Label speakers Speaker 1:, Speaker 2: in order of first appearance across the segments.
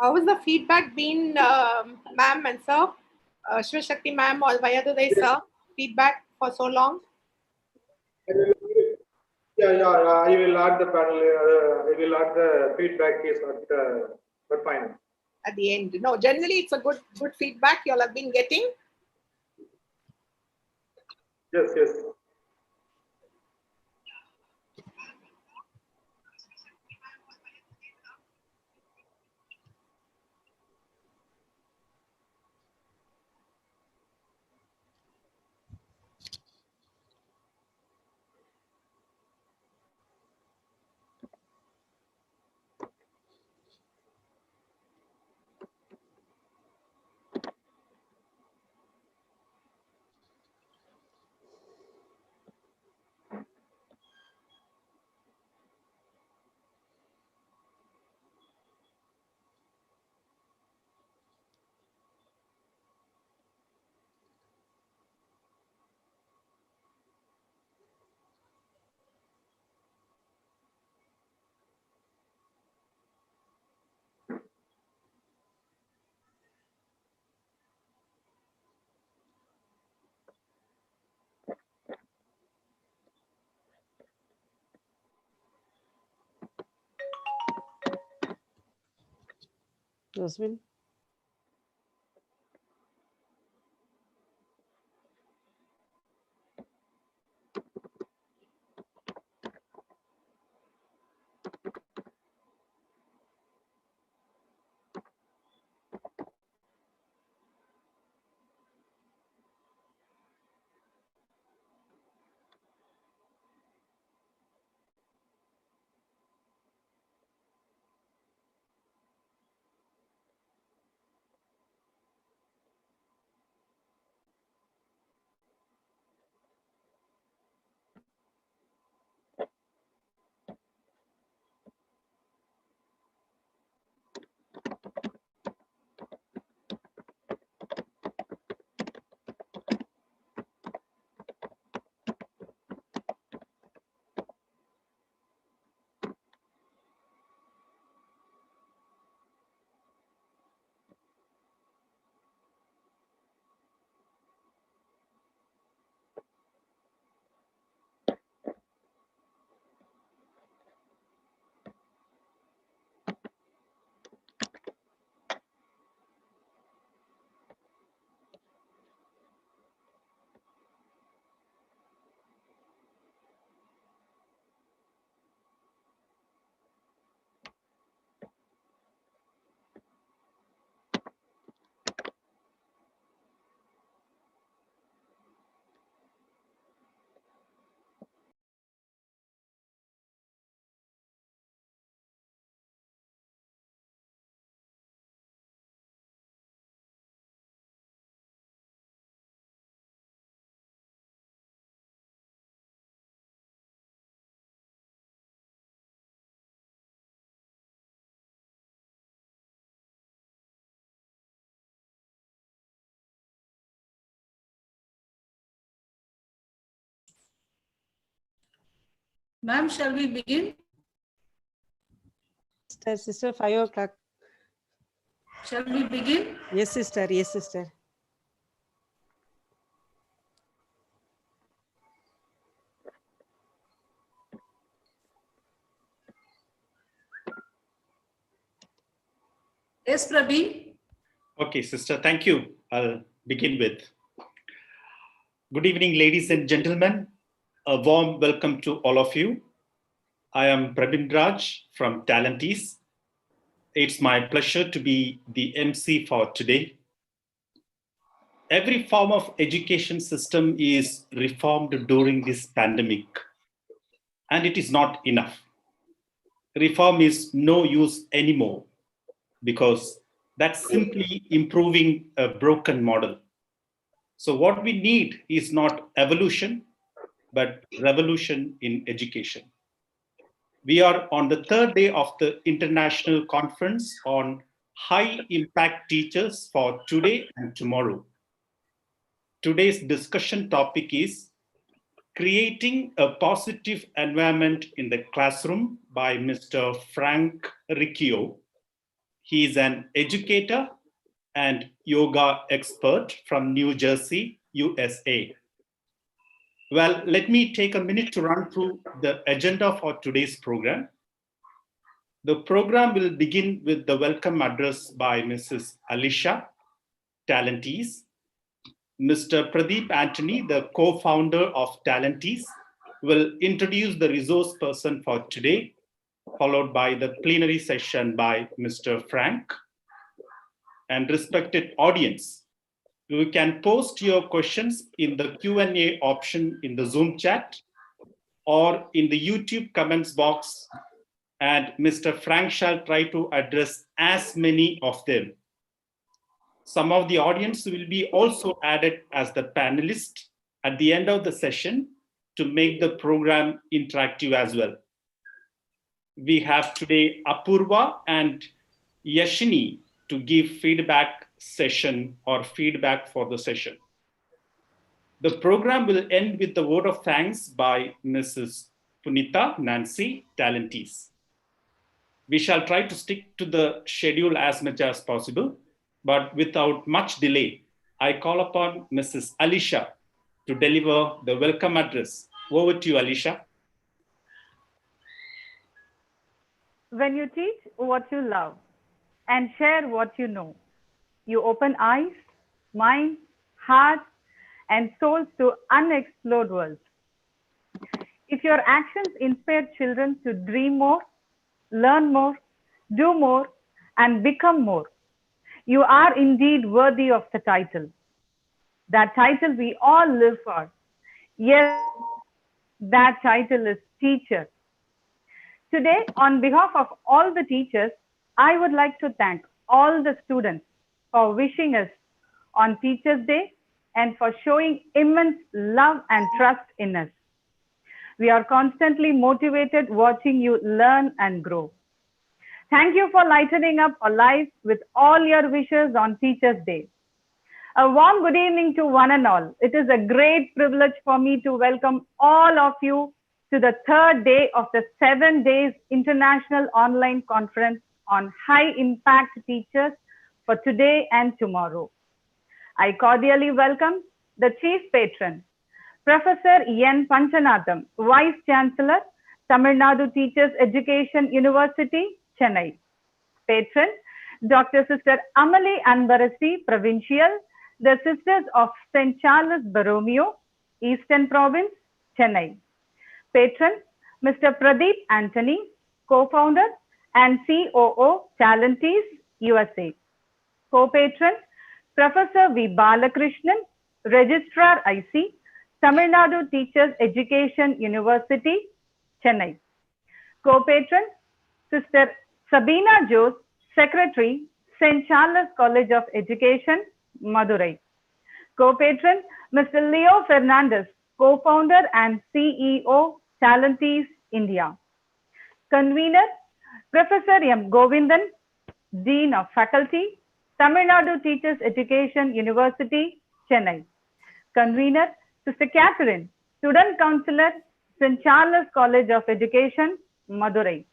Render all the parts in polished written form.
Speaker 1: How has the feedback been, ma'am and sir? Shiva Shakti ma'am or Vayadudai sir? Feedback for so long?
Speaker 2: Yeah. I will add the panel. I will add the feedback is but fine.
Speaker 1: At the end, no. Generally, it's a good feedback you all have been getting.
Speaker 2: Yes.
Speaker 3: Roswin.
Speaker 4: Ma'am, shall we begin?
Speaker 3: Sister, 5 o'clock.
Speaker 4: Shall we begin?
Speaker 3: Yes, sister. Yes, sister.
Speaker 4: Yes, Prabhi.
Speaker 5: Okay, sister, thank you. I'll begin with. Good evening, ladies and gentlemen. A warm welcome to all of you. I am Prabin Raj from Talentees. It's my pleasure to be the MC for today. Every form of education system is reformed during this pandemic, and it is not enough. Reform is no use anymore because that's simply improving a broken model. So what we need is not evolution, but revolution in education. We are on the third day of the International Conference on High Impact Teachers for today and tomorrow. Today's discussion topic is Creating a Positive Environment in the Classroom by Mr. Frank Riccio. He is an educator and yoga expert from New Jersey, USA. Well, let me take a minute to run through the agenda for today's program. The program will begin with the welcome address by Mrs. Alisha Talentees. Mr. Pradeep Anthony, the co-founder of Talentees, will introduce the resource person for today, followed by the plenary session by Mr. Frank. And respected audience, you can post your questions in the Q&A option in the Zoom chat or in the YouTube comments box, and Mr. Frank shall try to address as many of them. Some of the audience will be also added as the panelists at the end of the session to make the program interactive as well. We have today Apurva and Yashini to give feedback session or feedback for the session. The program will end with the word of thanks by Mrs. Punita Nancy Talentees. We shall try to stick to the schedule as much as possible, but without much delay, I call upon Mrs. Alisha to deliver the welcome address. Over to you, Alisha.
Speaker 6: When you teach what you love and share what you know, you open eyes, mind, heart, and souls to unexplored worlds. If your actions inspire children to dream more, learn more, do more, and become more, you are indeed worthy of the title. That title we all live for. Yes, that title is teacher. Today, on behalf of all the teachers, I would like to thank all the students for wishing us on Teachers' Day and for showing immense love and trust in us. We are constantly motivated watching you learn and grow. Thank you for lightening up our lives with all your wishes on Teachers' Day. A warm good evening to one and all. It is a great privilege for me to welcome all of you to the third day of the 7 days International Online Conference on High Impact Teachers for today and tomorrow. I cordially welcome the Chief Patron, Professor N. Panchanatham, Vice Chancellor, Tamil Nadu Teachers Education University, Chennai. Patron, Dr. Sister Amali Anbarasi, Provincial, the Sisters of St. Charles Borromeo, Eastern Province, Chennai. Patron, Mr. Pradeep Anthony, co-founder and COO, Talentees, USA. Co-patron, Professor V. Balakrishnan, Registrar IC, Tamil Nadu Teachers Education University, Chennai. Co-patron, Sister Sabina Jose, Secretary, St. Charles College of Education, Madurai. Co-patron, Mr. Leo Fernandez, co-founder and CEO, Talentees, India. Convener, Professor M. Govindan, Dean of Faculty, Tamil Nadu Teachers Education University, Chennai. Convener, Sister Catherine, Student Counselor, St. Charles College of Education, Madurai.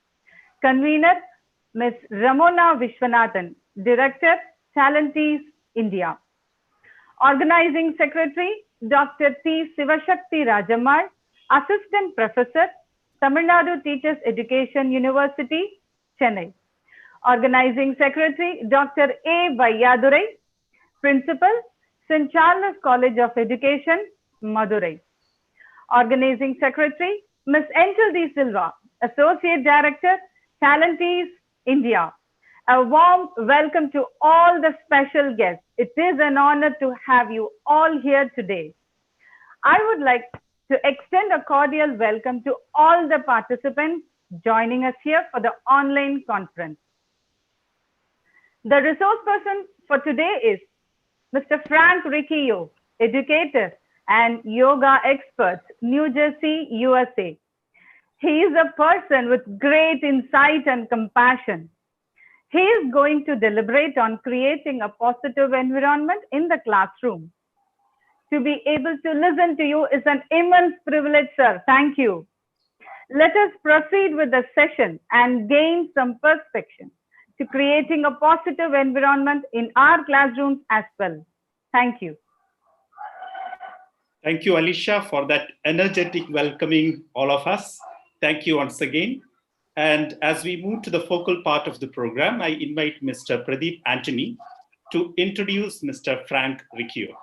Speaker 6: Convener, Ms. Ramona Vishwanathan, Director, Talentees, India. Organizing Secretary, Dr. T. Sivashakti Rajamal, Assistant Professor, Tamil Nadu Teachers Education University, Chennai. Organizing Secretary, Dr. A. Vayadurai, Principal, St. Charles College of Education, Madurai. Organizing Secretary, Ms. Angel D. Silva, Associate Director, Talentees, India. A warm welcome to all the special guests. It is an honor to have you all here today. I would like to extend a cordial welcome to all the participants joining us here for the online conference. The resource person for today is Mr. Frank Riccio, educator and yoga expert, New Jersey, USA. He is a person with great insight and compassion. He is going to deliberate on creating a positive environment in the classroom. To be able to listen to you is an immense privilege, sir. Thank you. Let us proceed with the session and gain some perspective. to creating a positive environment in our classrooms as well. Thank you.
Speaker 5: Thank you, Alicia, for that energetic welcoming all of us. Thank you once again. And as we move to the focal part of the program, I invite Mr. Pradeep Anthony to introduce Mr. Frank Riccio.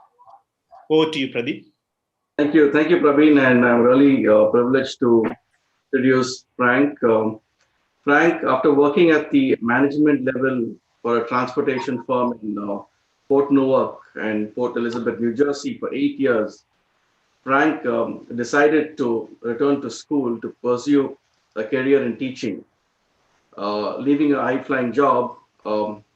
Speaker 5: Over to you, Pradeep.
Speaker 7: Thank you, Praveen, and I'm really privileged to introduce Frank. Frank, after working at the management level for a transportation firm in Port Newark and Port Elizabeth, New Jersey for 8 years, Frank decided to return to school to pursue a career in teaching. Leaving a high-flying job,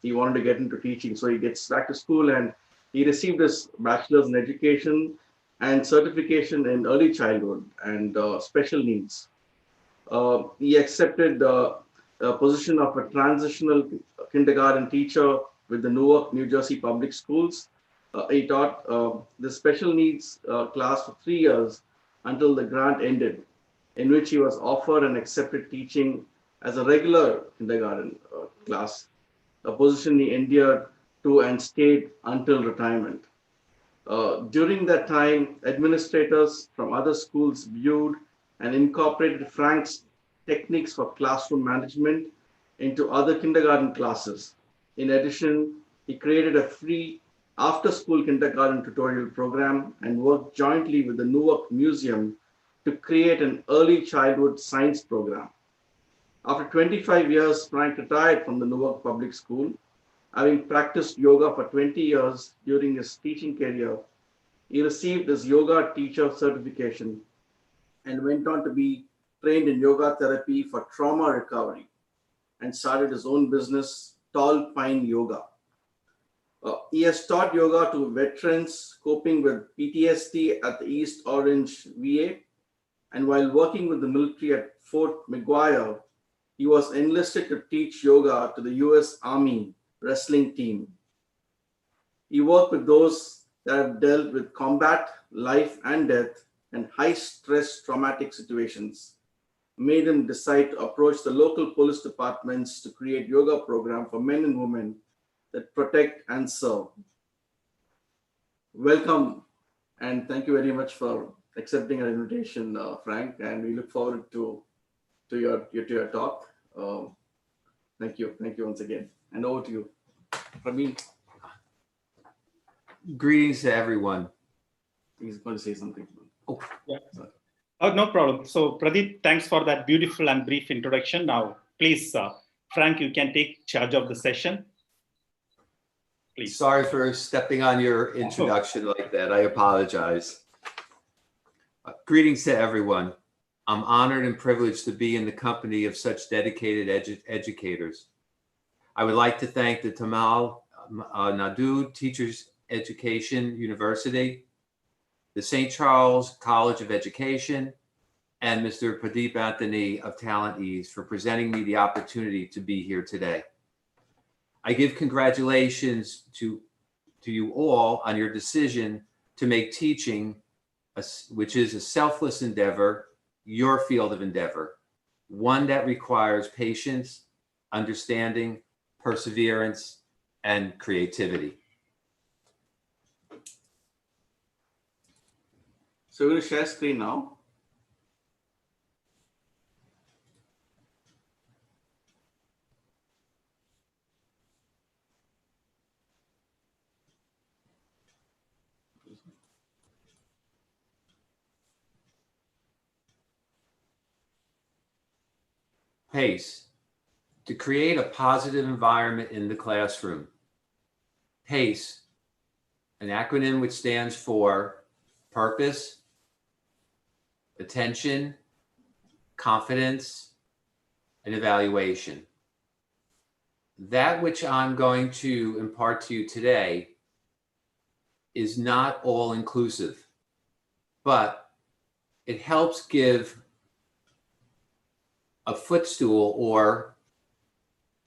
Speaker 7: he wanted to get into teaching. So he gets back to school and he received his bachelor's in education and certification in early childhood and special needs. He accepted a position of a transitional kindergarten teacher with the Newark, New Jersey public schools. He taught the special needs class for 3 years until the grant ended, in which he was offered and accepted teaching as a regular kindergarten class, a position he endured to and stayed until retirement. During that time, administrators from other schools viewed and incorporated Frank's techniques for classroom management into other kindergarten classes. In addition, he created a free after-school kindergarten tutorial program and worked jointly with the Newark Museum to create an early childhood science program. After 25 years, Frank retired from the Newark Public School. Having practiced yoga for 20 years during his teaching career, he received his yoga teacher certification and went on to be trained in yoga therapy for trauma recovery and started his own business, Tall Pine Yoga. He has taught yoga to veterans coping with PTSD at the East Orange VA. And while working with the military at Fort McGuire, he was enlisted to teach yoga to the US Army wrestling team. He worked with those that have dealt with combat, life and death, and high stress traumatic situations, made him decide to approach the local police departments to create yoga program for men and women that protect and serve. Welcome, and thank you very much for accepting our invitation, Frank, and we look forward to your talk. Thank you once again, and over to you, Praveen.
Speaker 8: Greetings to everyone.
Speaker 7: He's going to say something.
Speaker 8: Oh,
Speaker 5: yeah. Oh, no problem. So, Pradeep, thanks for that beautiful and brief introduction. Now, please, Frank, you can take charge of the session. Please.
Speaker 8: Sorry for stepping on your introduction like that. I apologize. Greetings to everyone. I'm honored and privileged to be in the company of such dedicated educators. I would like to thank the Tamil Nadu Teachers Education University, the St. Charles College of Education, and Mr. Pradeep Anthony of Talent Ease for presenting me the opportunity to be here today. I give congratulations to you all on your decision to make teaching, which is a selfless endeavor, your field of endeavor, one that requires patience, understanding, perseverance, and creativity.
Speaker 7: So we're going to share screen now.
Speaker 8: PACE, to create a positive environment in the classroom. PACE, an acronym which stands for purpose, attention, confidence, and evaluation. That which I'm going to impart to you today is not all inclusive, but it helps give a footstool or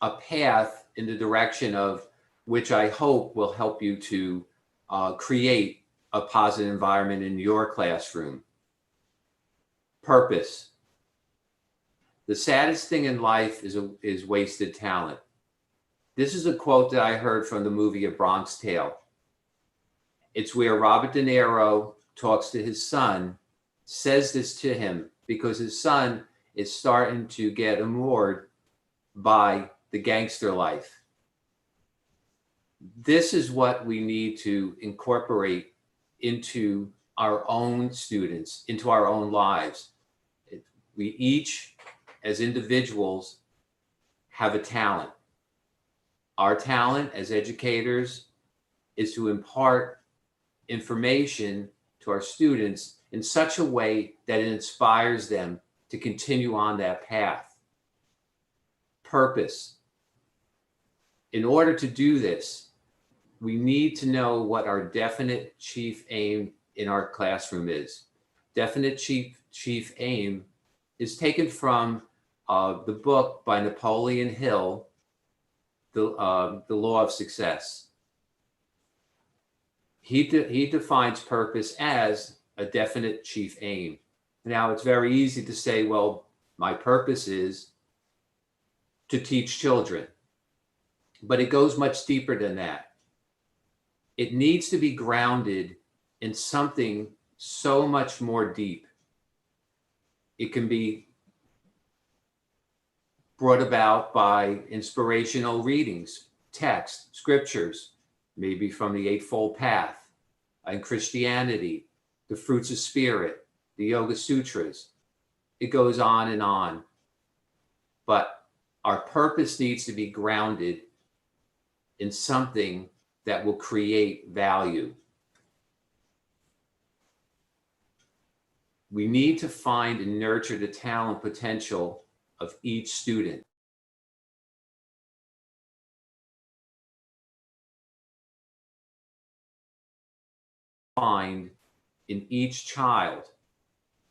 Speaker 8: a path in the direction of which I hope will help you to create a positive environment in your classroom. Purpose. The saddest thing in life is wasted talent. This is a quote that I heard from the movie A Bronx Tale. It's where Robert De Niro talks to his son, says this to him because his son is starting to get allured by the gangster life. This is what we need to incorporate into our own students, into our own lives. We each, as individuals, have a talent. Our talent as educators is to impart information to our students in such a way that it inspires them to continue on that path. Purpose. In order to do this, we need to know what our definite chief aim in our classroom is. Definite chief aim is taken from the book by Napoleon Hill, The Law of Success. He defines purpose as a definite chief aim. Now, it's very easy to say, well, my purpose is to teach children, but it goes much deeper than that. It needs to be grounded in something so much more deep. It can be brought about by inspirational readings, text, scriptures, maybe from the Eightfold Path, and Christianity, the Fruits of Spirit, the Yoga Sutras. It goes on and on. But our purpose needs to be grounded in something that will create value. We need to find and nurture the talent potential of each student. Find in each child.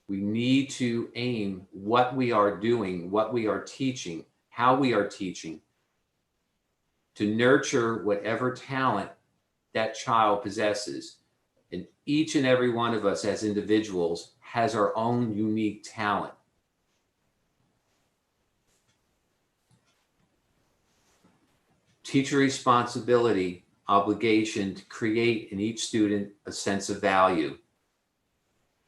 Speaker 8: We need to aim what we are doing, what we are teaching, how we are teaching, to nurture whatever talent that child possesses. And each and every one of us as individuals has our own unique talent. Teacher responsibility, obligation to create in each student a sense of value.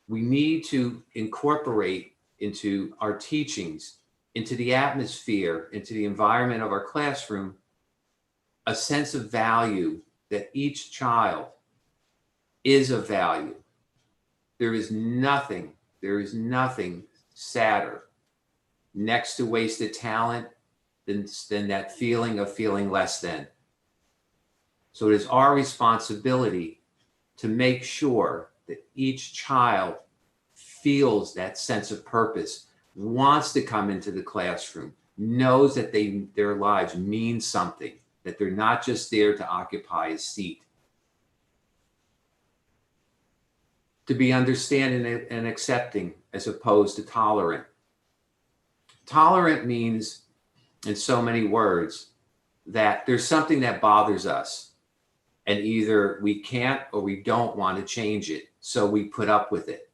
Speaker 8: We need to incorporate into our teachings, into the atmosphere, into the environment of our classroom, a sense of value that each child is of value. There is nothing sadder next to wasted talent than that feeling of feeling less than. So it is our responsibility to make sure that each child feels that sense of purpose, wants to come into the classroom, knows that their lives mean something, that they're not just there to occupy a seat. To be understanding and accepting as opposed to tolerant. Tolerant means, in so many words, that there's something that bothers us, and either we can't or we don't want to change it, so we put up with it.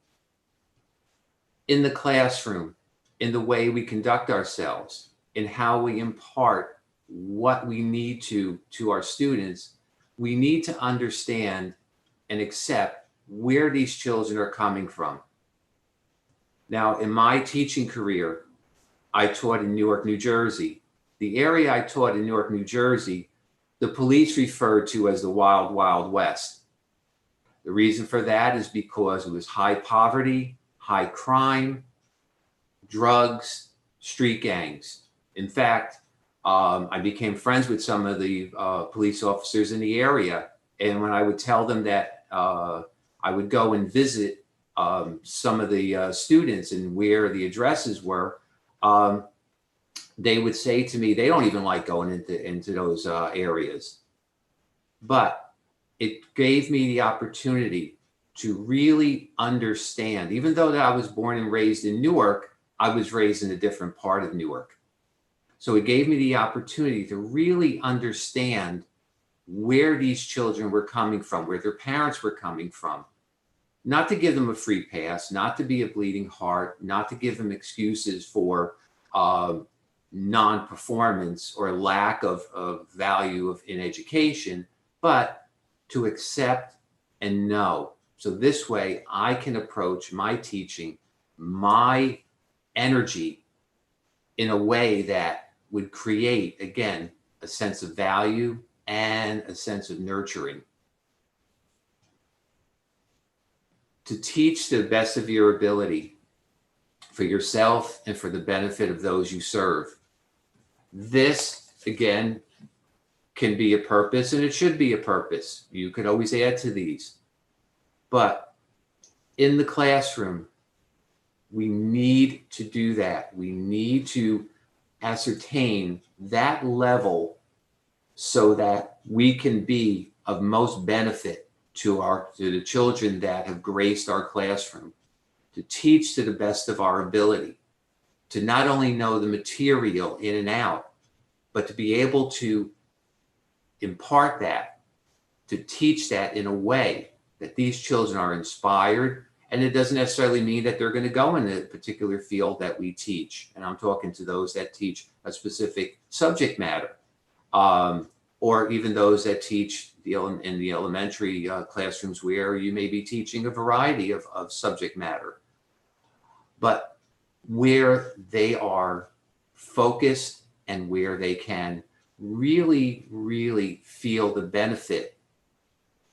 Speaker 8: In the classroom, in the way we conduct ourselves, in how we impart what we need to our students, we need to understand and accept where these children are coming from. Now, in my teaching career, I taught in Newark, New Jersey. The area I taught in Newark, New Jersey, the police referred to as the Wild, Wild West. The reason for that is because it was high poverty, high crime, drugs, street gangs. In fact, I became friends with some of the police officers in the area. And when I would tell them that I would go and visit some of the students and where the addresses were, they would say to me, they don't even like going into those areas. But it gave me the opportunity to really understand, even though that I was born and raised in Newark, I was raised in a different part of Newark. So it gave me the opportunity to really understand where these children were coming from, where their parents were coming from. Not to give them a free pass, not to be a bleeding heart, not to give them excuses for non-performance or lack of value in education, but to accept and know. So this way I can approach my teaching, my energy in a way that would create, again, a sense of value and a sense of nurturing. To teach to the best of your ability for yourself and for the benefit of those you serve. This, again, can be a purpose, and it should be a purpose. You could always add to these. But in the classroom, we need to do that. We need to ascertain that level so that we can be of most benefit to the children that have graced our classroom, to teach to the best of our ability, to not only know the material in and out, but to be able to impart that, to teach that in a way that these children are inspired. And it doesn't necessarily mean that they're going to go in a particular field that we teach. And I'm talking to those that teach a specific subject matter, or even those that teach in the elementary classrooms where you may be teaching a variety of subject matter. But where they are focused and where they can really, really feel the benefit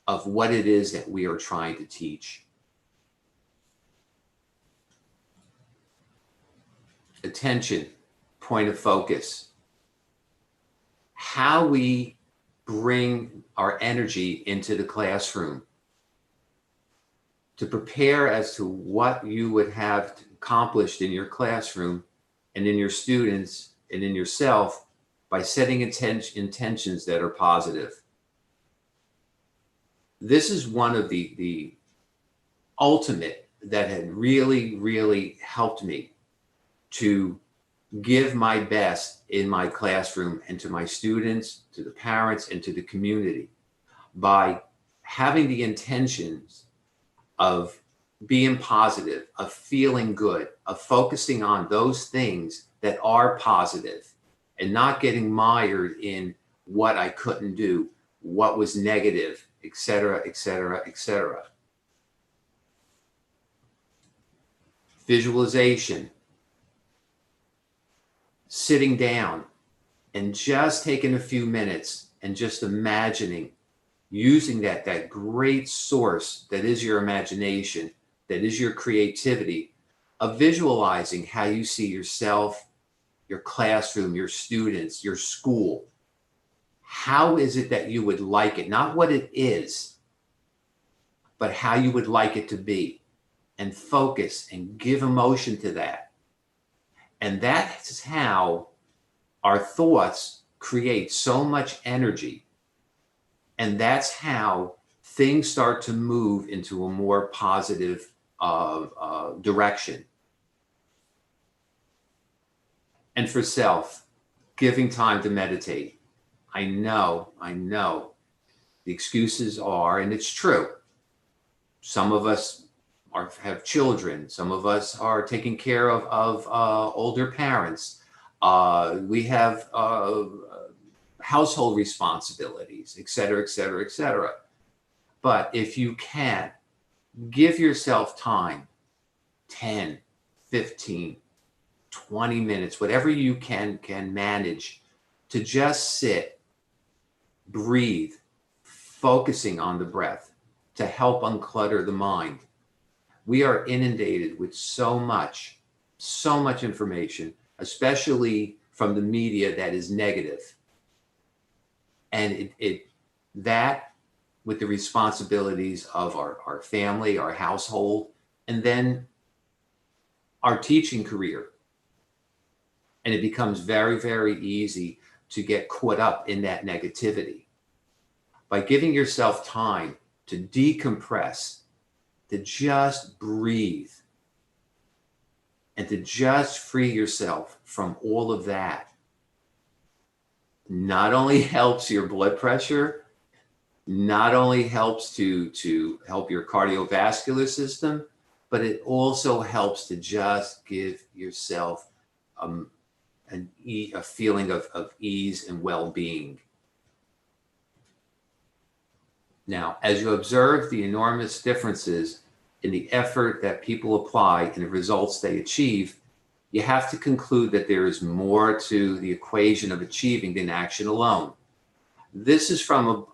Speaker 8: of what it is that we are trying to teach. Attention, point of focus. How we bring our energy into the classroom to prepare as to what you would have accomplished in your classroom and in your students and in yourself by setting intentions that are positive. This is one of the ultimate that had really, really helped me to give my best in my classroom and to my students, to the parents, and to the community by having the intentions of being positive, of feeling good, of focusing on those things that are positive and not getting mired in what I couldn't do, what was negative, etc., etc., etc. Visualization. Sitting down and just taking a few minutes and just imagining, using that great source that is your imagination, that is your creativity, of visualizing how you see yourself, your classroom, your students, your school. How is it that you would like it? Not what it is, but how you would like it to be, and focus and give emotion to that. And that's how our thoughts create so much energy. And that's how things start to move into a more positive direction. And for self, giving time to meditate. I know the excuses are, and it's true. Some of us have children. Some of us are taking care of older parents. We have household responsibilities, et cetera, et cetera, et cetera. But if you can, give yourself time, 10, 15, 20 minutes, whatever you can manage, to just sit, breathe, focusing on the breath to help unclutter the mind. We are inundated with so much information, especially from the media that is negative. And that with the responsibilities of our family, our household, and then our teaching career. And it becomes very, very easy to get caught up in that negativity. By giving yourself time to decompress, to just breathe, and to just free yourself from all of that, not only helps your blood pressure, not only helps to help your cardiovascular system, but it also helps to just give yourself a feeling of ease and well-being. Now, as you observe the enormous differences in the effort that people apply and the results they achieve, you have to conclude that there is more to the equation of achieving than action alone. This is from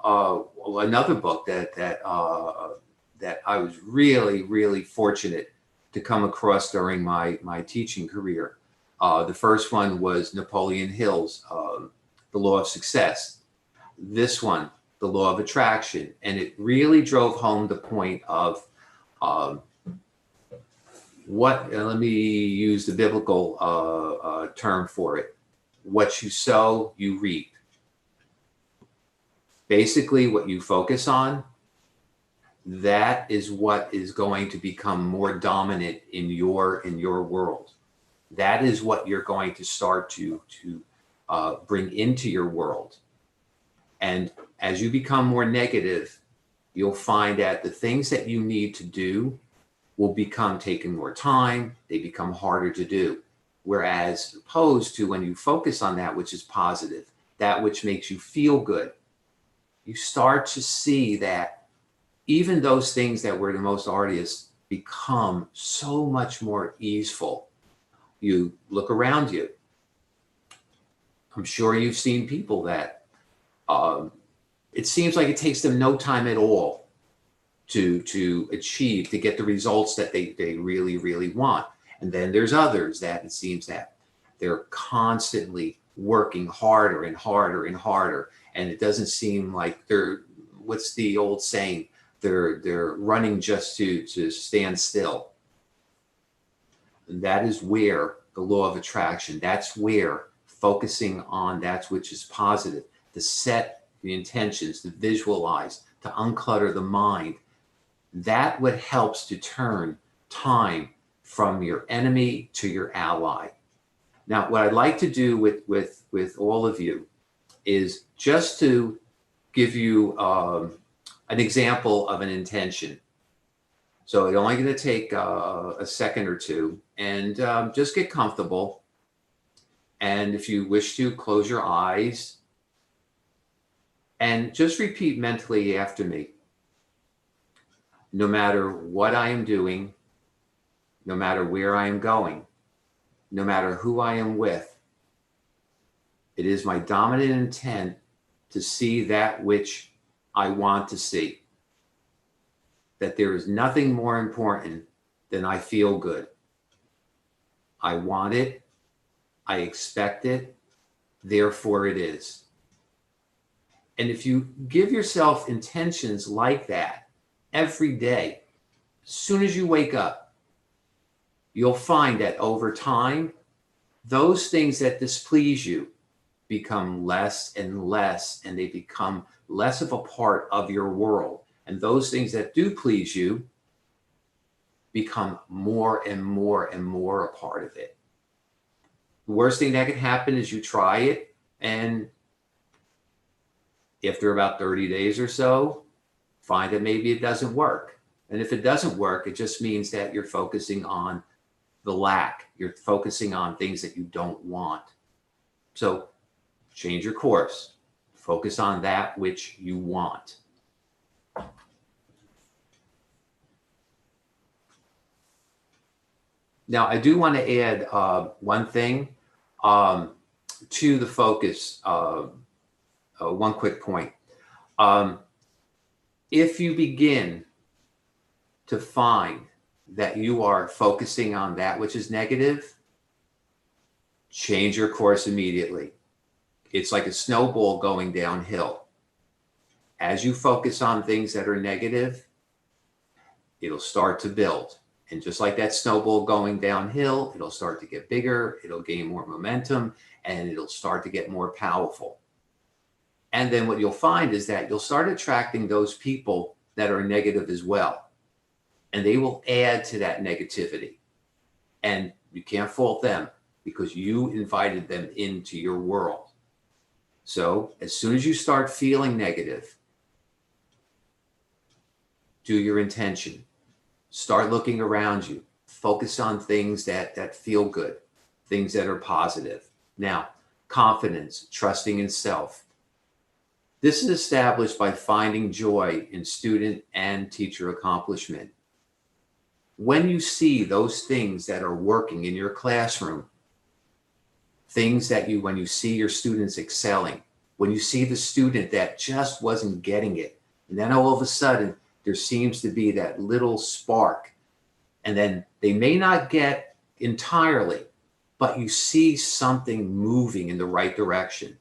Speaker 8: another book that I was really fortunate to come across during my teaching career. The first one was Napoleon Hill's The Law of Success. This one, The Law of Attraction, and it really drove home the point of let me use the biblical term for it. What you sow, you reap. Basically, what you focus on, that is what is going to become more dominant in your world. That is what you're going to start to bring into your world. And as you become more negative, you'll find that the things that you need to do will become taking more time. They become harder to do. Whereas opposed to when you focus on that which is positive, that which makes you feel good, you start to see that even those things that were the most arduous become so much more easeful. You look around you. I'm sure you've seen people that it seems like it takes them no time at all to achieve, to get the results that they really want. And then there's others that it seems that they're constantly working harder and harder and harder. And it doesn't seem like what's the old saying? They're running just to stand still. And that is where the law of attraction, that's where focusing on that which is positive, to set the intentions, to visualize, to unclutter the mind, that what helps to turn time from your enemy to your ally. Now, what I'd like to do with all of you is just to give you an example of an intention. So it's only going to take a second or two, and just get comfortable. And if you wish to, close your eyes and just repeat mentally after me. No matter what I am doing, no matter where I am going, no matter who I am with, it is my dominant intent to see that which I want to see. That there is nothing more important than I feel good. I want it, I expect it, therefore it is. And if you give yourself intentions like that every day, as soon as you wake up, you'll find that over time, those things that displease you become less and less, and they become less of a part of your world. And those things that do please you become more and more and more a part of it. The worst thing that could happen is you try it, and after about 30 days or so, find that maybe it doesn't work. And if it doesn't work, it just means that you're focusing on the lack. You're focusing on things that you don't want. So change your course. Focus on that which you want. Now, I do want to add one thing to the focus, one quick point. If you begin to find that you are focusing on that which is negative, change your course immediately. It's like a snowball going downhill. As you focus on things that are negative, it'll start to build. And just like that snowball going downhill, it'll start to get bigger, it'll gain more momentum, and it'll start to get more powerful. And then what you'll find is that you'll start attracting those people that are negative as well. And they will add to that negativity. And you can't fault them because you invited them into your world. So as soon as you start feeling negative, do your intention. Start looking around you. Focus on things that feel good, things that are positive. Now, confidence, trusting in self. This is established by finding joy in student and teacher accomplishment. When you see those things that are working in your classroom, things that when you see your students excelling, when you see the student that just wasn't getting it, and then all of a sudden there seems to be that little spark, and then they may not get entirely, but you see something moving in the right direction.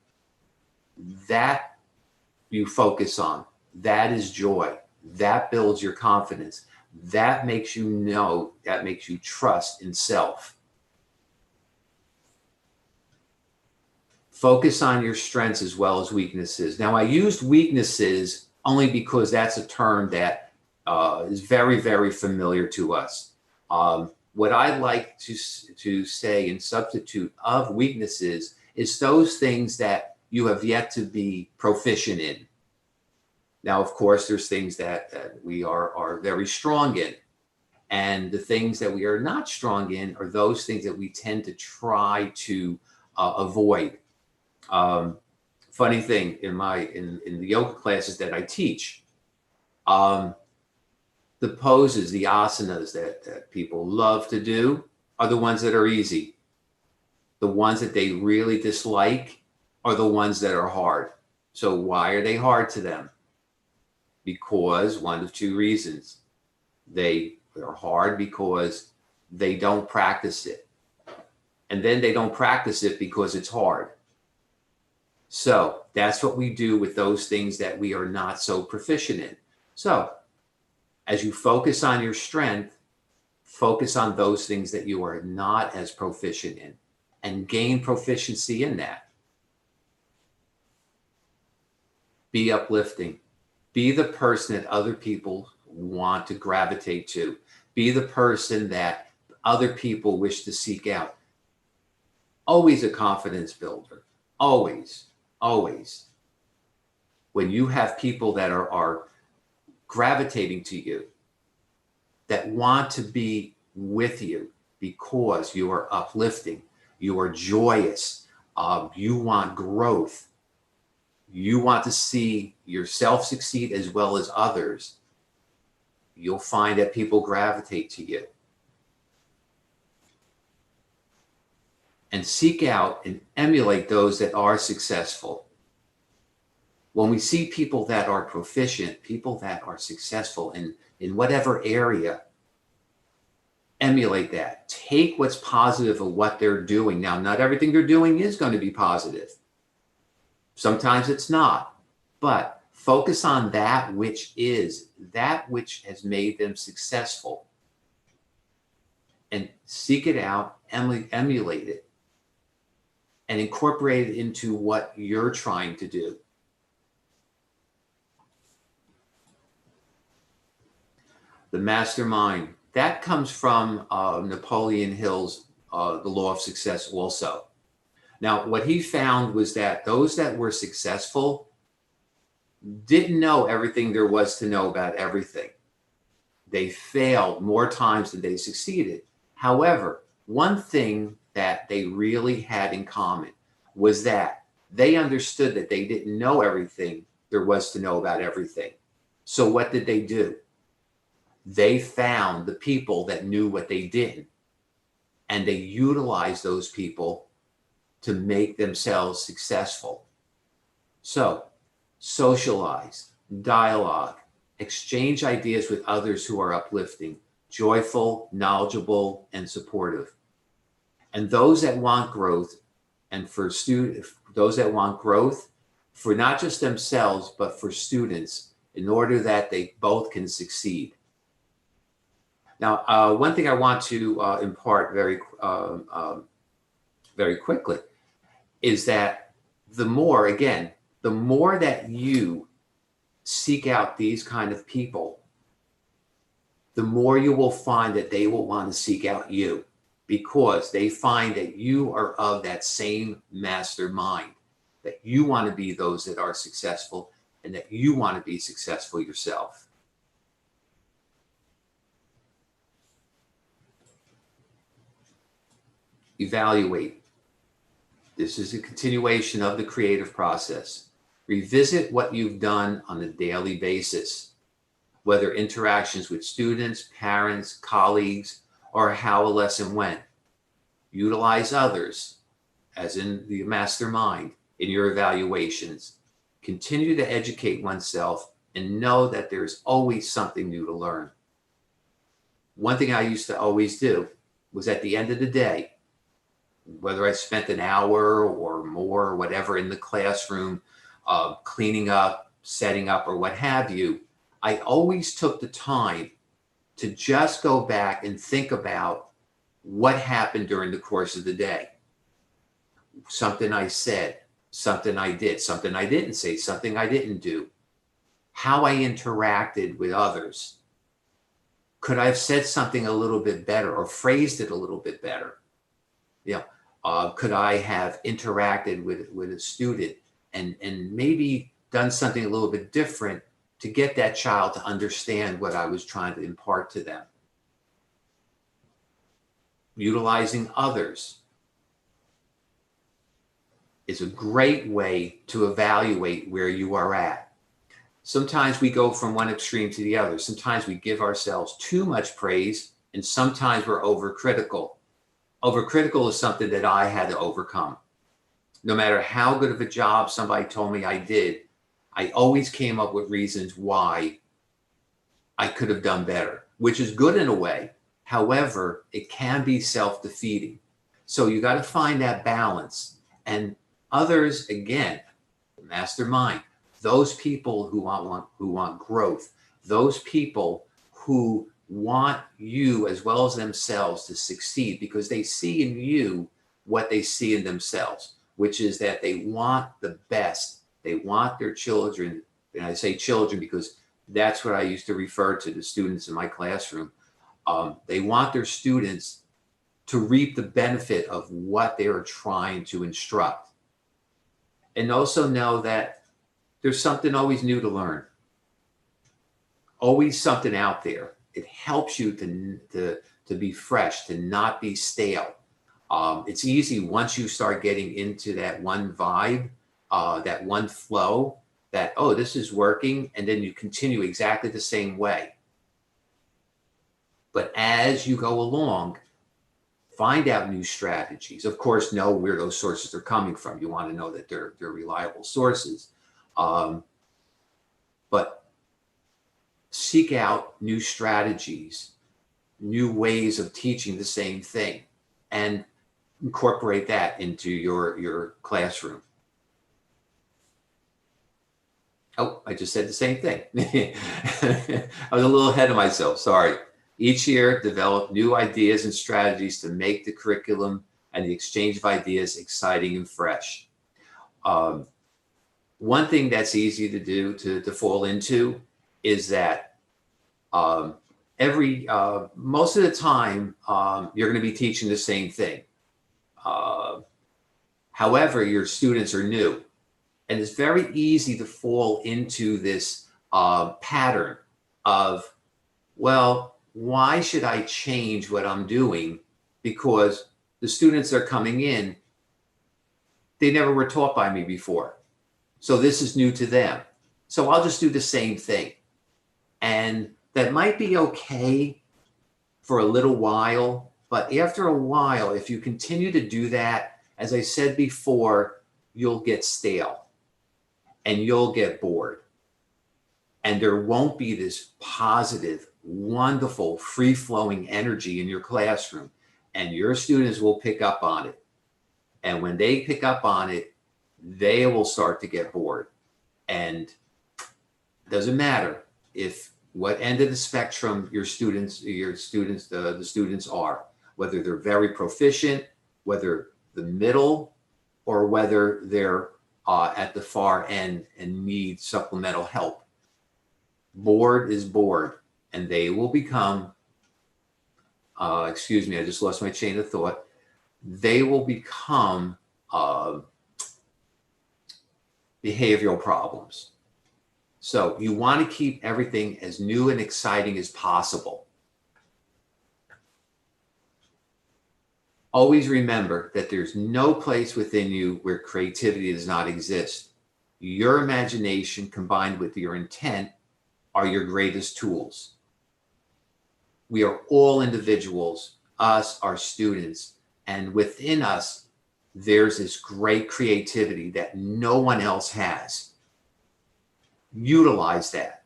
Speaker 8: That you focus on. That is joy. That builds your confidence. That makes you know, that makes you trust in self. Focus on your strengths as well as weaknesses. Now, I used weaknesses only because that's a term that is very, very familiar to us. What I like to say in substitute of weaknesses is those things that you have yet to be proficient in. Now, of course, there's things that we are very strong in. And the things that we are not strong in are those things that we tend to try to avoid. Funny thing, in the yoga classes that I teach, the poses, the asanas that people love to do are the ones that are easy. The ones that they really dislike are the ones that are hard. So why are they hard to them? Because one of two reasons. They are hard because they don't practice it. And then they don't practice it because it's hard. So that's what we do with those things that we are not so proficient in. So as you focus on your strength, focus on those things that you are not as proficient in and gain proficiency in that. Be uplifting. Be the person that other people want to gravitate to. Be the person that other people wish to seek out. Always a confidence builder. Always, always. When you have people that are gravitating to you, that want to be with you because you are uplifting, you are joyous, you want growth, you want to see yourself succeed as well as others, you'll find that people gravitate to you. And seek out and emulate those that are successful. When we see people that are proficient, people that are successful in whatever area, emulate that. Take what's positive of what they're doing. Now, not everything they're doing is going to be positive. Sometimes it's not, but focus on that which has made them successful, and seek it out, emulate it, and incorporate it into what you're trying to do. The mastermind, that comes from Napoleon Hill's The Law of Success also. Now, what he found was that those that were successful didn't know everything there was to know about everything. They failed more times than they succeeded. However, one thing that they really had in common was that they understood that they didn't know everything there was to know about everything. So what did they do? They found the people that knew what they didn't, and they utilized those people to make themselves successful. So socialize, dialogue, exchange ideas with others who are uplifting, joyful, knowledgeable, and supportive. And those that want growth, and for those that want growth for not just themselves, but for students, in order that they both can succeed. Now, one thing I want to impart very quickly is that the more that you seek out these kind of people, the more you will find that they will want to seek out you, because they find that you are of that same mastermind, that you want to be those that are successful and that you want to be successful yourself. Evaluate. This is a continuation of the creative process. Revisit what you've done on a daily basis, whether interactions with students, parents, colleagues, or how a lesson went. Utilize others, as in the mastermind, in your evaluations. Continue to educate oneself and know that there's always something new to learn. One thing I used to always do was at the end of the day, whether I spent an hour or more or whatever in the classroom, cleaning up, setting up, or what have you, I always took the time to just go back and think about what happened during the course of the day. Something I said, something I did, something I didn't say, something I didn't do, how I interacted with others. Could I have said something a little bit better or phrased it a little bit better? Could I have interacted with a student and maybe done something a little bit different to get that child to understand what I was trying to impart to them? Utilizing others is a great way to evaluate where you are at. Sometimes we go from one extreme to the other. Sometimes we give ourselves too much praise, and sometimes we're overcritical. Overcritical is something that I had to overcome. No matter how good of a job somebody told me I did, I always came up with reasons why I could have done better, which is good in a way. However, it can be self-defeating. So you got to find that balance. And others, again, mastermind, those people who want growth, those people who want you as well as themselves to succeed because they see in you what they see in themselves, which is that they want the best. They want their children, and I say children because that's what I used to refer to the students in my classroom. They want their students to reap the benefit of what they are trying to instruct. And also know that there's something always new to learn. Always something out there. It helps you to be fresh, to not be stale. It's easy once you start getting into that one vibe, that one flow, that, oh, this is working, and then you continue exactly the same way. But as you go along, find out new strategies. Of course, know where those sources are coming from. You want to know that they're reliable sources. But seek out new strategies, new ways of teaching the same thing, and incorporate that into your classroom. Oh, I just said the same thing. I was a little ahead of myself, sorry. Each year, develop new ideas and strategies to make the curriculum and the exchange of ideas exciting and fresh. One thing that's easy to do, to fall into, is that most of the time, you're going to be teaching the same thing. However, your students are new. And it's very easy to fall into this pattern of, well, why should I change what I'm doing? Because the students that are coming in, they never were taught by me before. So this is new to them. So I'll just do the same thing. And that might be okay for a little while, but after a while, if you continue to do that, as I said before, you'll get stale and you'll get bored. And there won't be this positive, wonderful, free-flowing energy in your classroom. And your students will pick up on it. And when they pick up on it, they will start to get bored. And it doesn't matter if what end of the spectrum the students are, whether they're very proficient, whether the middle, or whether they're at the far end and need supplemental help. Bored is bored, and they will become, excuse me, I just lost my chain of thought. They will become behavioral problems. So you want to keep everything as new and exciting as possible. always remember that there's no place within you where creativity does not exist. Your imagination combined with your intent are your greatest tools. We are all individuals, us, our students, and within us, there's this great creativity that no one else has. Utilize that.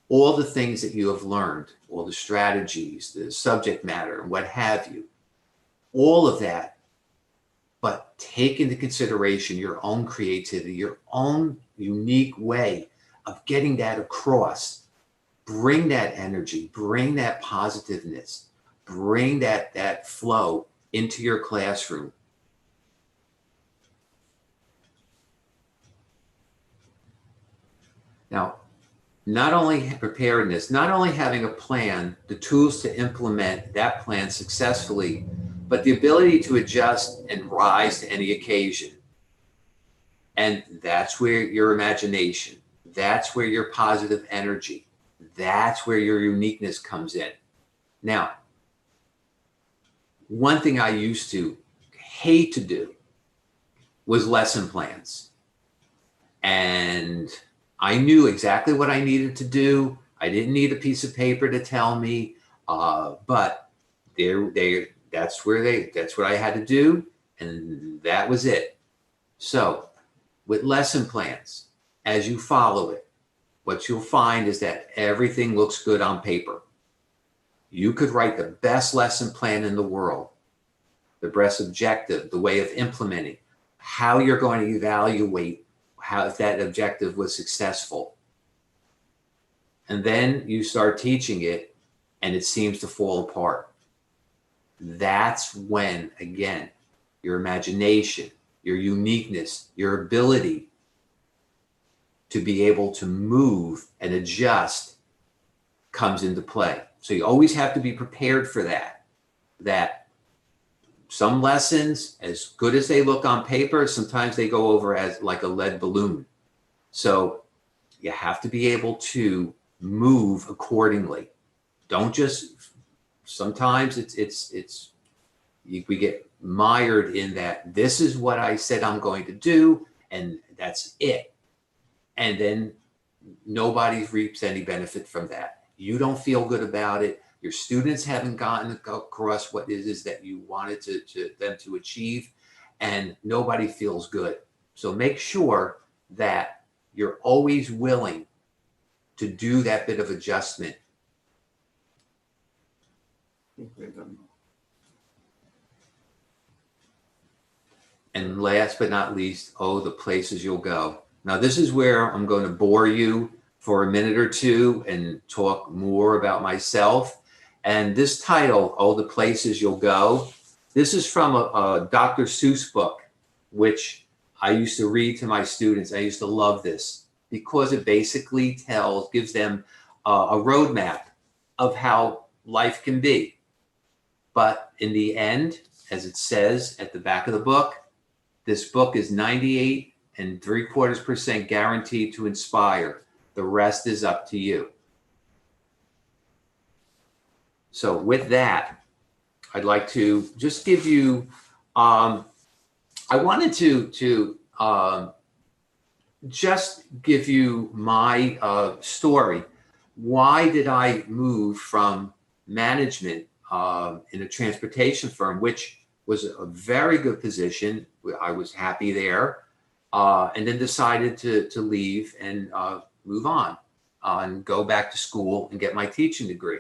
Speaker 8: All the things that you have learned, all the strategies, the subject matter, and what have you, all of that, but take into consideration your own creativity, your own unique way of getting that across. Bring that energy, bring that positiveness, bring that flow into your classroom. Now, not only preparedness, not only having a plan, the tools to implement that plan successfully, but the ability to adjust and rise to any occasion. And that's where your imagination, that's where your positive energy, that's where your uniqueness comes in. Now, one thing I used to hate to do was lesson plans. And I knew exactly what I needed to do. I didn't need a piece of paper to tell me, but that's what I had to do, and that was it. So with lesson plans, as you follow it, what you'll find is that everything looks good on paper. You could write the best lesson plan in the world, the best objective, the way of implementing, how you're going to evaluate how if that objective was successful. And then you start teaching it and it seems to fall apart. That's when, again, your imagination, your uniqueness, your ability to be able to move and adjust comes into play. So you always have to be prepared for that some lessons, as good as they look on paper, sometimes they go over as like a lead balloon. So you have to be able to move accordingly. Don't just, sometimes we get mired in that this is what I said I'm going to do and that's it. And then nobody reaps any benefit from that. You don't feel good about it. Your students haven't gotten across what it is that you wanted them to achieve, and nobody feels good. So make sure that you're always willing to do that bit of adjustment. And last but not least, the places you'll go. Now, this is where I'm going to bore you for a minute or two and talk more about myself. And this title, the places you'll go, this is from a Dr. Seuss book, which I used to read to my students. I used to love this because it basically gives them a roadmap of how life can be. But in the end, as it says at the back of the book, this book is 98 3/4% guaranteed to inspire. The rest is up to you. So with that, I'd like to just give you, I wanted to just give you my story. Why did I move from management in a transportation firm, which was a very good position? I was happy there, and then decided to leave and move on and go back to school and get my teaching degree.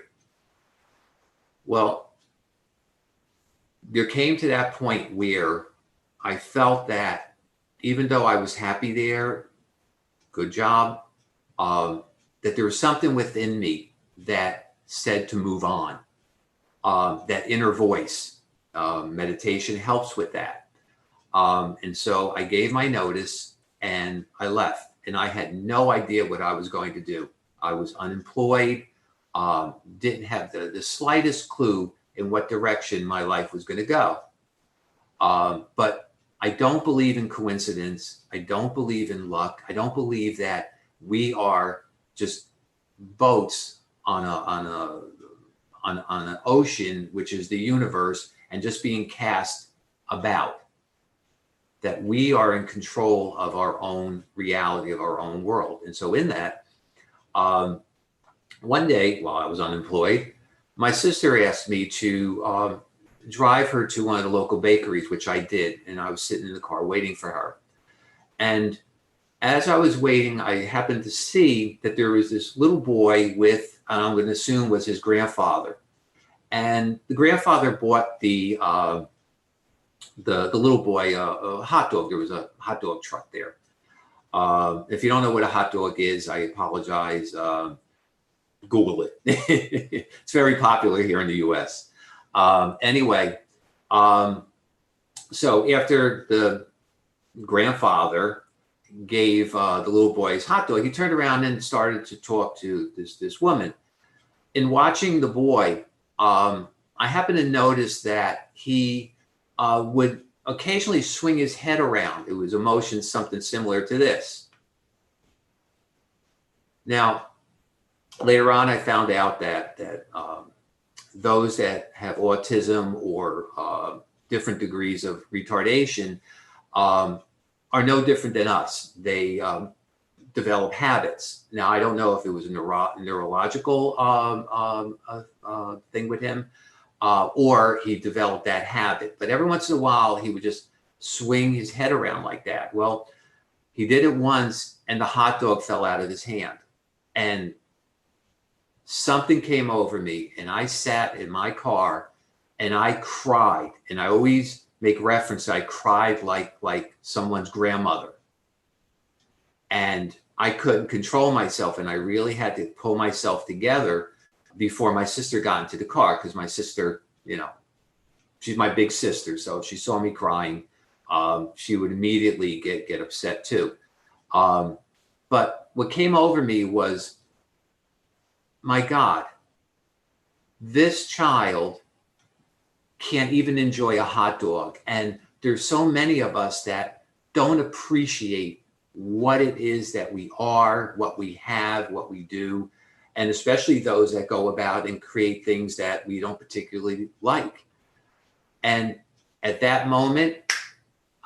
Speaker 8: Well, there came to that point where I felt that even though I was happy there, good job, that there was something within me that said to move on. That inner voice, meditation helps with that. And so I gave my notice and I left, and I had no idea what I was going to do. I was unemployed, didn't have the slightest clue in what direction my life was going to go. But I don't believe in coincidence. I don't believe in luck. I don't believe that we are just boats on an ocean, which is the universe, and just being cast about, that we are in control of our own reality, of our own world. And so in that, one day while I was unemployed, my sister asked me to drive her to one of the local bakeries, which I did. And I was sitting in the car waiting for her. And as I was waiting, I happened to see that there was this little boy with, I'm going to assume was his grandfather. And the grandfather bought the little boy a hot dog. There was a hot dog truck there. If you don't know what a hot dog is, I apologize. Google it. It's very popular here in the US. Anyway, so after the grandfather gave the little boy his hot dog, he turned around and started to talk to this woman. In watching the boy, I happened to notice that he would occasionally swing his head around. It was a motion something similar to this. Now, later on, I found out that those that have autism or different degrees of retardation are no different than us. They develop habits. Now, I don't know if it was a neurological thing with him, or he developed that habit. But every once in a while, he would just swing his head around like that. Well, he did it once, and the hot dog fell out of his hand. And something came over me, and I sat in my car, and I cried. And I always make reference, I cried like someone's grandmother. And I couldn't control myself, and I really had to pull myself together before my sister got into the car, because my sister, you know, she's my big sister, so if she saw me crying, she would immediately get upset too. But what came over me was, my God, this child can't even enjoy a hot dog. And there's so many of us that don't appreciate what it is that we are, what we have, what we do, and especially those that go about and create things that we don't particularly like. And at that moment,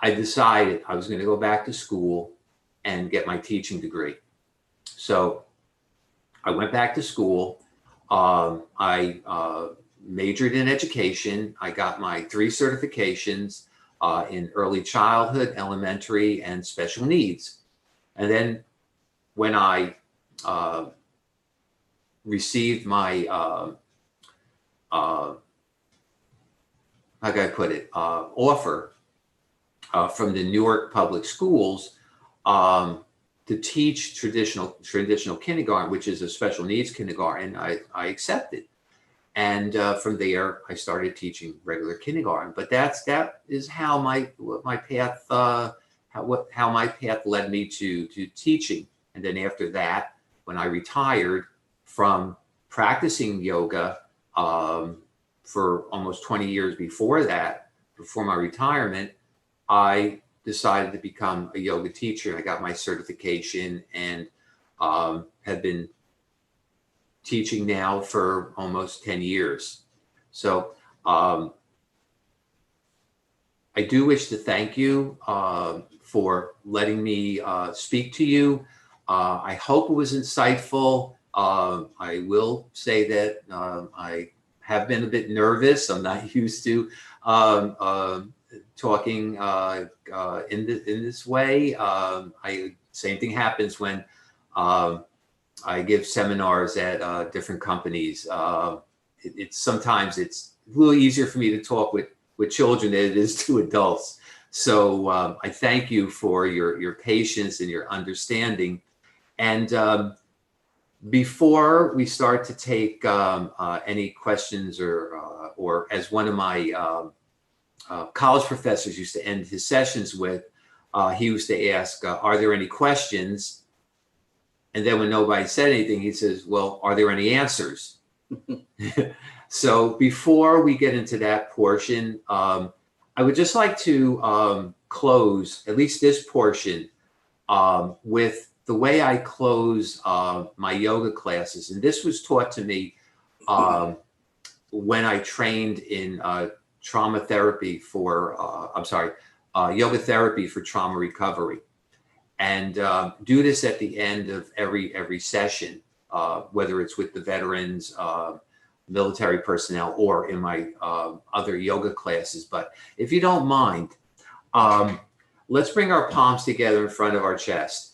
Speaker 8: I decided I was going to go back to school and get my teaching degree. So I went back to school. I majored in education. I got my 3 certifications in early childhood, elementary, and special needs. And then when I received my, how can I put it, offer from the Newark Public Schools to teach traditional kindergarten, which is a special needs kindergarten, I accepted. And from there, I started teaching regular kindergarten. But that is how my path how my path led me to teaching. And then after that, when I retired from practicing yoga for almost 20 years before that, before my retirement, I decided to become a yoga teacher. I got my certification and have been teaching now for almost 10 years. So I do wish to thank you for letting me speak to you. I hope it was insightful. I will say that I have been a bit nervous. I'm not used to talking in this way. Same thing happens when I give seminars at different companies. Sometimes it's a little easier for me to talk with children than it is to adults. So I thank you for your patience and your understanding. And before we start to take any questions, or as one of my college professors used to end his sessions with, he used to ask, are there any questions? And then when nobody said anything, he says, well, are there any answers? So before we get into that portion, I would just like to close at least this portion with the way I close my yoga classes. And this was taught to me when I trained in trauma therapy for, yoga therapy for trauma recovery. And do this at the end of every session, whether it's with the veterans, military personnel, or in my other yoga classes. But if you don't mind, let's bring our palms together in front of our chest.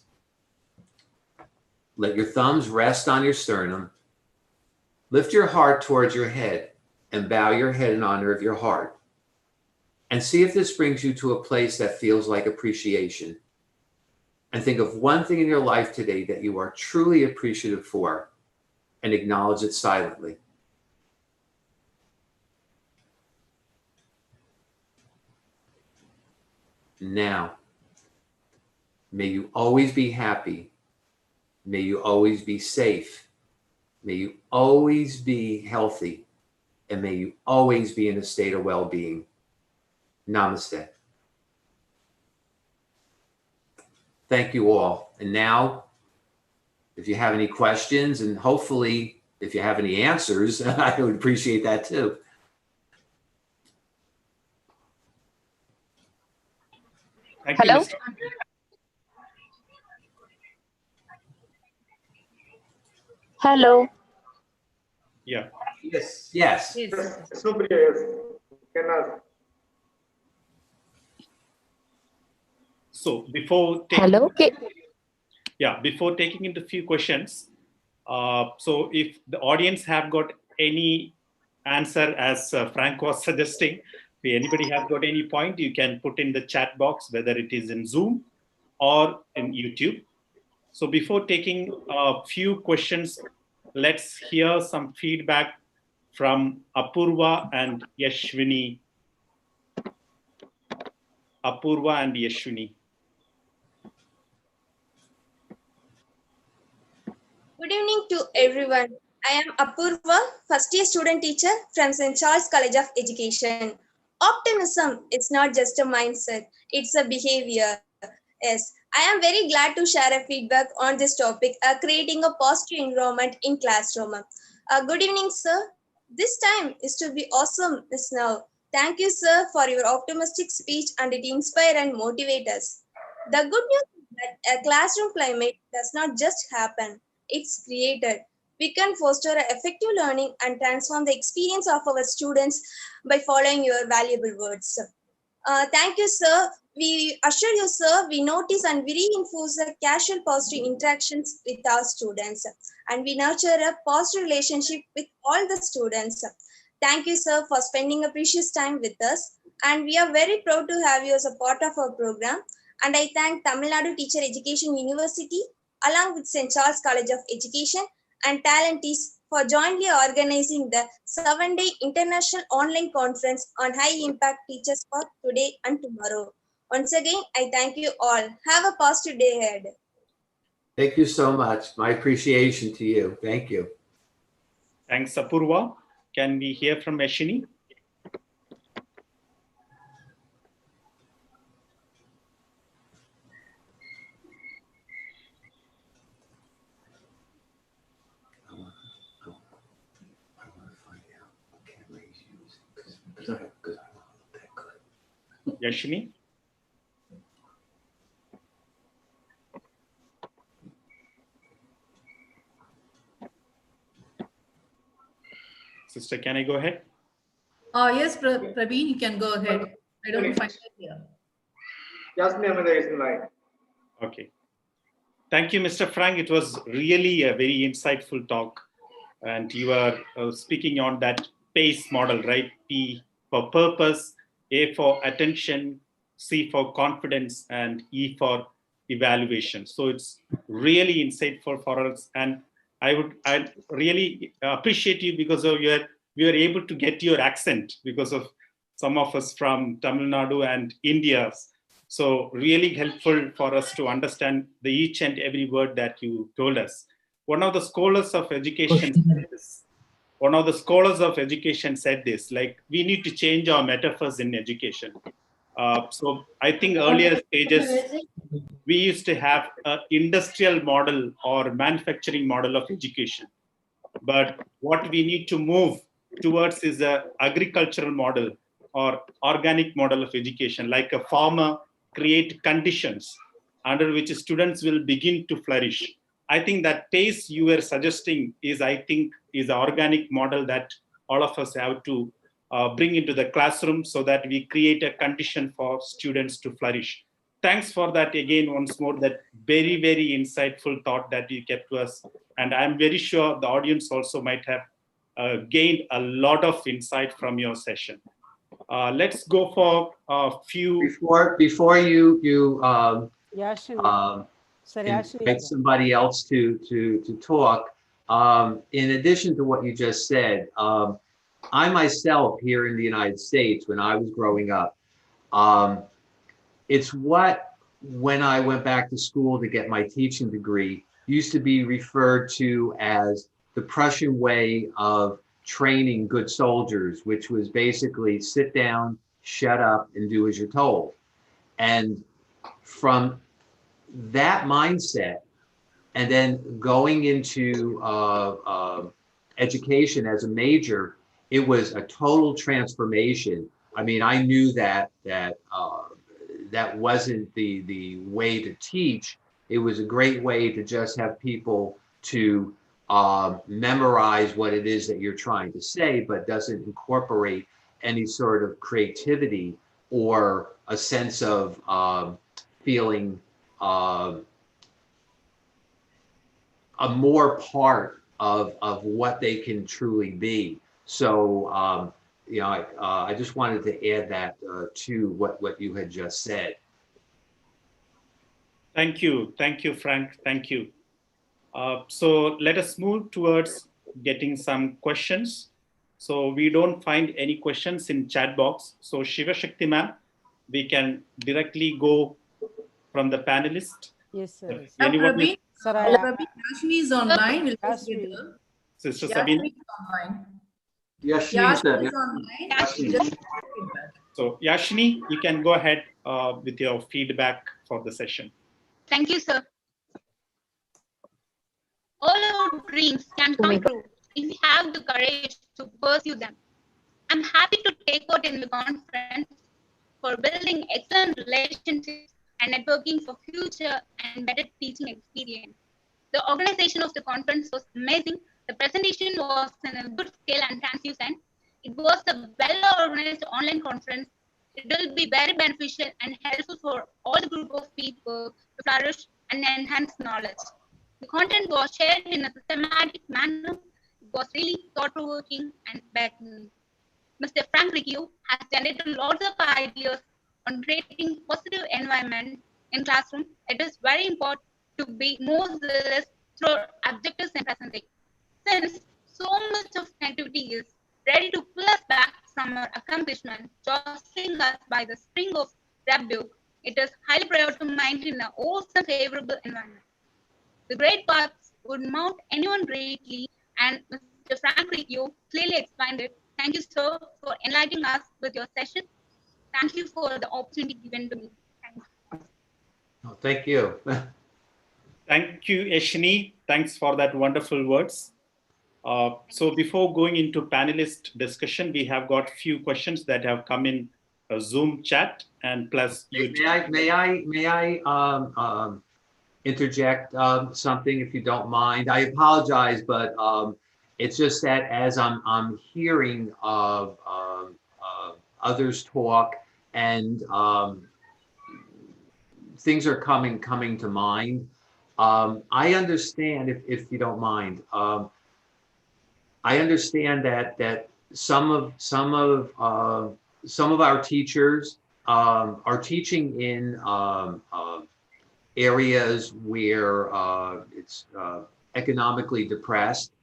Speaker 8: Let your thumbs rest on your sternum. Lift your heart towards your head and bow your head in honor of your heart. And see if this brings you to a place that feels like appreciation. And think of one thing in your life today that you are truly appreciative for, and acknowledge it silently. Now, may you always be happy. May you always be safe. May you always be healthy. And may you always be in a state of well-being. Namaste. Thank you all. And now, if you have any questions, and hopefully if you have any answers, I would appreciate that too.
Speaker 5: Thank
Speaker 9: Hello?
Speaker 5: you, Mr.
Speaker 9: Hello.
Speaker 5: Yeah.
Speaker 8: Yes. Yes.
Speaker 2: Supriya, yes. Can ask.
Speaker 5: So before
Speaker 9: Hello.
Speaker 5: before taking into few questions, so if the audience have got any answer, as Frank was suggesting, if anybody have got any point, you can put in the chat box, whether it is in Zoom or in YouTube. So before taking a few questions, let's hear some feedback from Apurva and Yashwini. Apurva and Yashwini.
Speaker 10: Good evening to everyone. I am Apurva, first year student teacher from St. Charles College of Education. Optimism is not just a mindset, it's a behavior. Yes, I am very glad to share a feedback on this topic, creating a positive environment in classroom. Good evening, sir. This time is to be awesome is now. Thank you, sir, for your optimistic speech, and it inspires and motivates us. The good news is that a classroom climate does not just happen. It's created. We can foster effective learning and transform the experience of our students by following your valuable words. Thank you, sir. We assure you, sir, we notice and we reinforce the casual positive interactions with our students, and we nurture a positive relationship with all the students. Thank you, sir, for spending a precious time with us, and we are very proud to have you as a part of our program. And I thank Tamil Nadu Teacher Education University along with St. Charles College of Education and Talentees for jointly organizing the 7-day international online conference on high impact teachers for today and tomorrow. Once again, I thank you all. Have a positive day ahead.
Speaker 8: Thank you so much. My appreciation to you. Thank you.
Speaker 5: Thanks, Apurva. Can we hear from Yashwini? Yashwini? Sister, can I go ahead?
Speaker 4: Yes, Praveen, you can go ahead. I don't find it here.
Speaker 2: Yasmin Amanda is in line.
Speaker 5: Okay. Thank you, Mr. Frank. It was really a very insightful talk. And you are speaking on that PACE model, right? P for purpose, A for attention, C for confidence, and E for evaluation. So it's really insightful for us. And I really appreciate you because of we were able to get your accent because of some of us from Tamil Nadu and India. So really helpful for us to understand the each and every word that you told us. One of the scholars of education said this. One of the scholars of education said this, like, we need to change our metaphors in education. So I think earlier stages, we used to have an industrial model or manufacturing model of education. But what we need to move towards is an agricultural model or organic model of education, like a farmer create conditions under which students will begin to flourish. I think that pace you were suggesting is the organic model that all of us have to bring into the classroom so that we create a condition for students to flourish. Thanks for that again, once more, that very, very insightful thought that you kept to us. And I'm very sure the audience also might have gained a lot of insight from your session. Let's go for a few.
Speaker 8: Before you
Speaker 3: Yashini. Sir, Yashini.
Speaker 8: invite somebody else to talk. In addition to what you just said, I myself here in the United States, when I was growing up, it's what, when I went back to school to get my teaching degree, used to be referred to as the Prussian way of training good soldiers, which was basically sit down, shut up, and do as you're told. And from that mindset, and then going into education as a major, it was a total transformation. I mean, I knew that wasn't the way to teach. It was a great way to just have people to memorize what it is that you're trying to say, but doesn't incorporate any sort of creativity or a sense of feeling a more part of what they can truly be. So, you know, I just wanted to add that to what you had just said.
Speaker 5: Thank you, Frank. Thank you. So let us move towards getting some questions. So we don't find any questions in chat box. So Shiva Shakti ma'am, we can directly go from the panelist.
Speaker 3: Yes, sir.
Speaker 5: Anyone?
Speaker 4: Prabhi,
Speaker 3: Sir,
Speaker 4: Prabhi, Yashmi is online. We'll just
Speaker 3: Yashmi.
Speaker 4: get her.
Speaker 5: Sister
Speaker 4: Yashmi
Speaker 5: Sabine.
Speaker 4: is online.
Speaker 7: Yashmi is there.
Speaker 4: Yashmi is online.
Speaker 7: Yashmi.
Speaker 4: Just feedback.
Speaker 5: So Yashini, you can go ahead with your feedback for the session.
Speaker 11: Thank you, sir. All our dreams can come true if we have the courage to pursue them. I'm happy to take part in the conference for building excellent relationships and networking for future and better teaching experience. The organization of the conference was amazing. The presentation was in a good scale and translucent. It was a well-organized online conference. It will be very beneficial and helpful for all the group of people to flourish and enhance knowledge. The content was shared in a systematic manner. It was really thought-provoking and better. Mr. Frank Riccio has generated lots of ideas on creating positive environment in classroom. It is very important to be more zealous through objectives and presenting. Since so much of connectivity is ready to pull us back from our accomplishment, jostling us by the spring of rebuke, it is highly priority to maintain an awesome favorable environment. The great paths would mount anyone greatly, and Mr. Frank Riccio clearly explained it. Thank you, sir, for enlightening us with your session. Thank you for the opportunity given to me. Thank you.
Speaker 8: Oh, thank you.
Speaker 5: Thank you, Yashini. Thanks for that wonderful words. So before going into panelist discussion, we have got few questions that have come in a Zoom chat and plus YouTube.
Speaker 8: May I interject something if you don't mind? I apologize, but it's just that as I'm hearing of others talk and things are coming to mind. I understand, if you don't mind. I understand that some of our teachers are teaching in areas where it's economically depressed.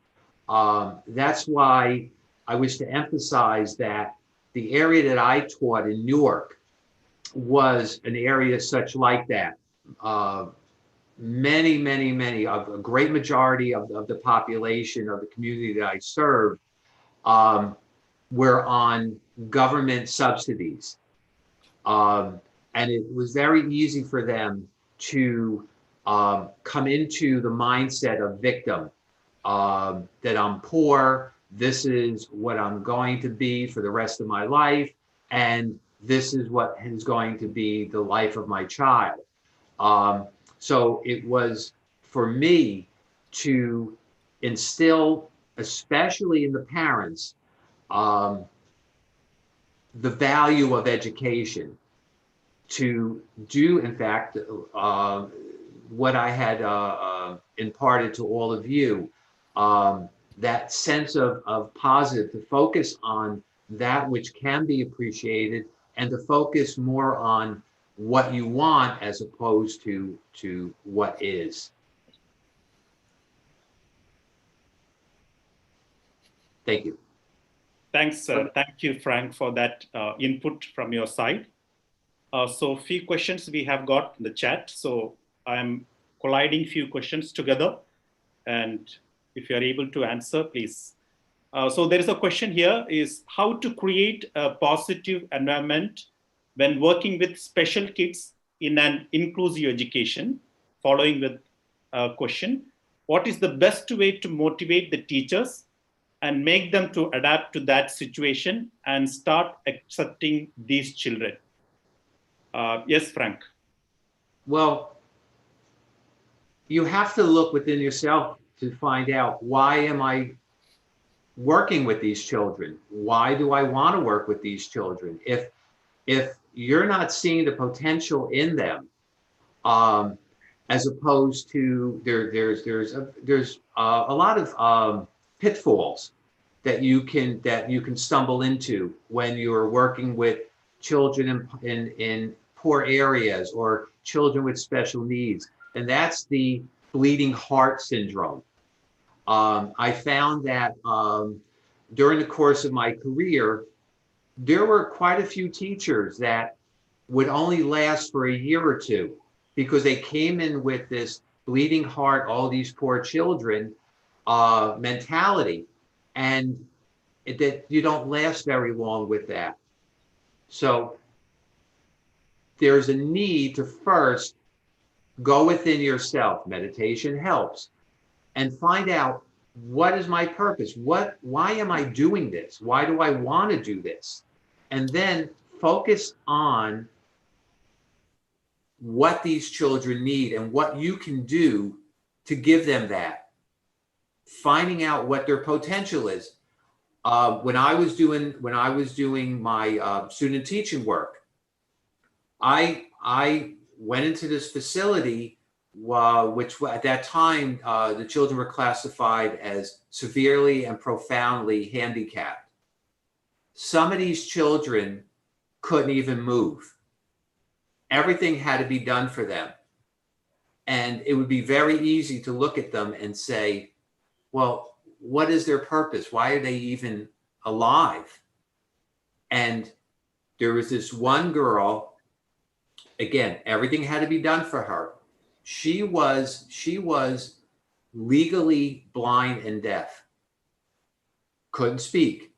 Speaker 8: That's why I wish to emphasize that the area that I taught in Newark was an area such like that. Many of a great majority of the population of the community that I served were on government subsidies. And it was very easy for them to come into the mindset of victim, that I'm poor, this is what I'm going to be for the rest of my life. and this is what is going to be the life of my child. So it was for me to instill, especially in the parents, the value of education, to do, in fact, what I had imparted to all of you, that sense of positive, to focus on that which can be appreciated and to focus more on what you want as opposed to what is. Thank you.
Speaker 5: Thanks. Thank you, Frank, for that input from your side. So few questions we have got in the chat. So I'm colliding few questions together. And if you are able to answer, please. So there is a question here is how to create a positive environment when working with special kids in an inclusive education. Following with a question, what is the best way to motivate the teachers and make them to adapt to that situation and start accepting these children? Yes, Frank.
Speaker 8: Well, you have to look within yourself to find out, why am I working with these children? Why do I want to work with these children? If you're not seeing the potential in them, as opposed to there's a lot of pitfalls that you can stumble into when you're working with children in poor areas or children with special needs, and that's the bleeding heart syndrome. I found that during the course of my career, there were quite a few teachers that would only last for a year or two because they came in with this bleeding heart, all these poor children mentality, and that you don't last very long with that. So there's a need to first go within yourself. Meditation helps, and find out, what is my purpose? Why am I doing this? Why do I want to do this? And then focus on what these children need and what you can do to give them that. Finding out what their potential is. When I was doing my student teaching work, I went into this facility, which at that time, the children were classified as severely and profoundly handicapped. Some of these children couldn't even move. Everything had to be done for them. And it would be very easy to look at them and say, well, what is their purpose? Why are they even alive? And there was this one girl, again, everything had to be done for her. She was legally blind and deaf, couldn't speak.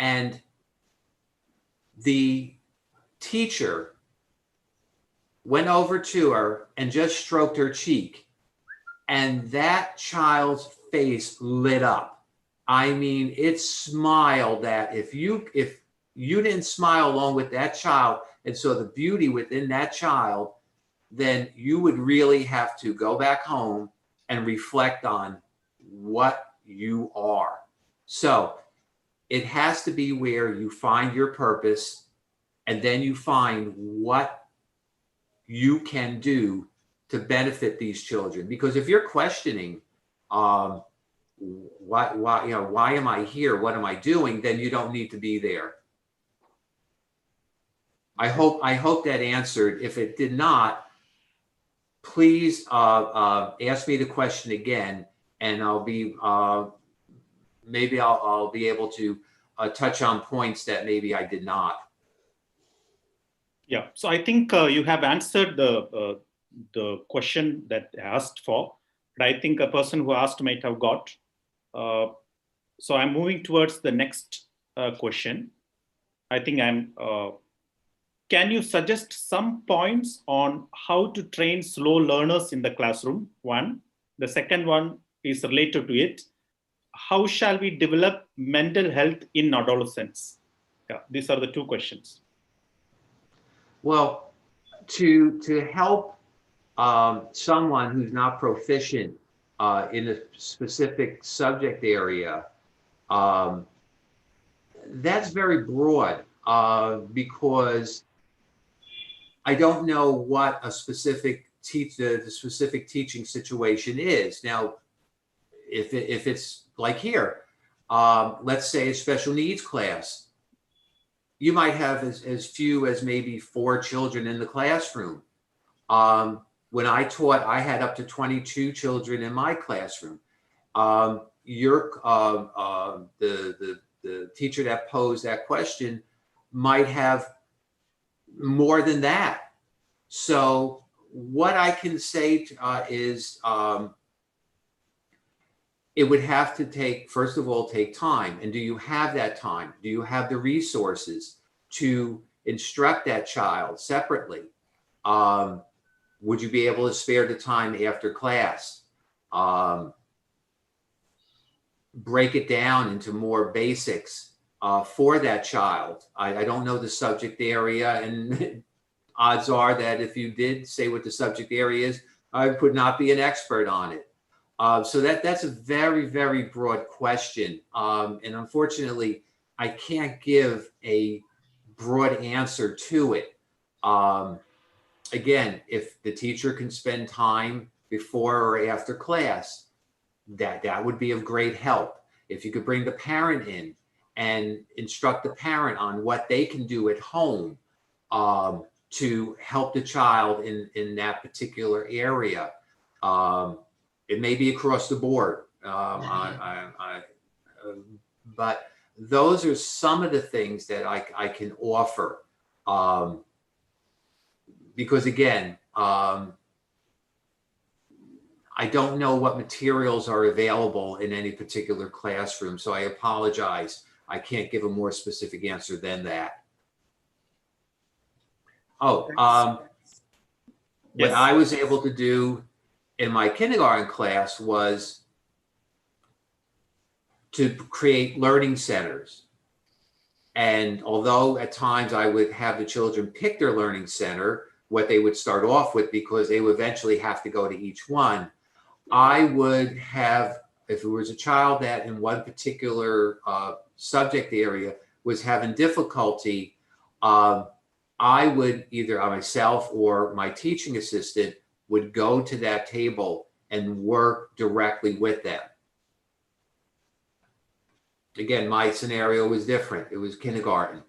Speaker 8: And the teacher went over to her and just stroked her cheek. And that child's face lit up. I mean, it smiled that if you didn't smile along with that child and saw the beauty within that child, then you would really have to go back home and reflect on what you are. So it has to be where you find your purpose, and then you find what you can do to benefit these children. Because if you're questioning, why am I here? What am I doing? Then you don't need to be there. I hope that answered. If it did not, please ask me the question again, and I'll be maybe I'll be able to touch on points that maybe I did not.
Speaker 5: Yeah, so I think you have answered the question that I asked for, but I think a person who asked might have got. So I'm moving towards the next question. I think can you suggest some points on how to train slow learners in the classroom? One. The second one is related to it. How shall we develop mental health in adolescents? Yeah, these are the two questions.
Speaker 8: Well, to help someone who's not proficient in a specific subject area, that's very broad because I don't know what a specific the specific teaching situation is. Now, if it's like here, let's say a special needs class, you might have as few as maybe 4 children in the classroom. When I taught, I had up to 22 children in my classroom. The teacher that posed that question might have more than that. So what I can say is it would have to take, first of all, take time. And do you have that time? Do you have the resources to instruct that child separately? Would you be able to spare the time after class? Break it down into more basics for that child. I don't know the subject area, and odds are that if you did say what the subject area is, I would not be an expert on it. So that's a very, very broad question. And unfortunately, I can't give a broad answer to it. Again, if the teacher can spend time before or after class, that would be of great help. If you could bring the parent in and instruct the parent on what they can do at home to help the child in that particular area. It may be across the board, but those are some of the things that I can offer. Because again, I don't know what materials are available in any particular classroom, so I apologize. I can't give a more specific answer than that. Oh, what I was able to do in my kindergarten class was to create learning centers. And although at times I would have the children pick their learning center, what they would start off with, because they would eventually have to go to each one, I would have, if it was a child that in one particular subject area was having difficulty, I would either myself or my teaching assistant would go to that table and work directly with them. Again, my scenario was different. It was kindergarten.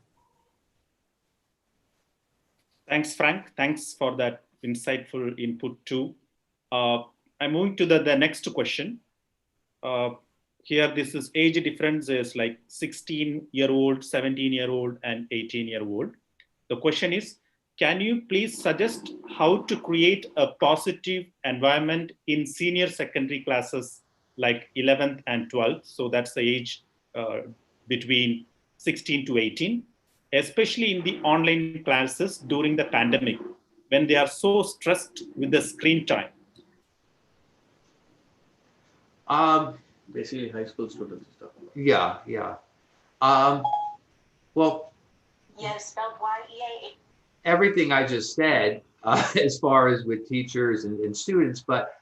Speaker 5: Thanks, Frank. Thanks for that insightful input too. I'm moving to the next question. Here, this is age difference is like 16-year-old, 17-year-old, and 18-year-old. The question is, can you please suggest how to create a positive environment in senior secondary classes like 11th and 12th? So that's the age between 16 to 18, especially in the online classes during the pandemic, when they are so stressed with the screen time.
Speaker 7: Basically high school students stuff.
Speaker 8: Yeah. Well,
Speaker 12: Yes, spelled Y-E-A.
Speaker 8: everything I just said, as far as with teachers and students, but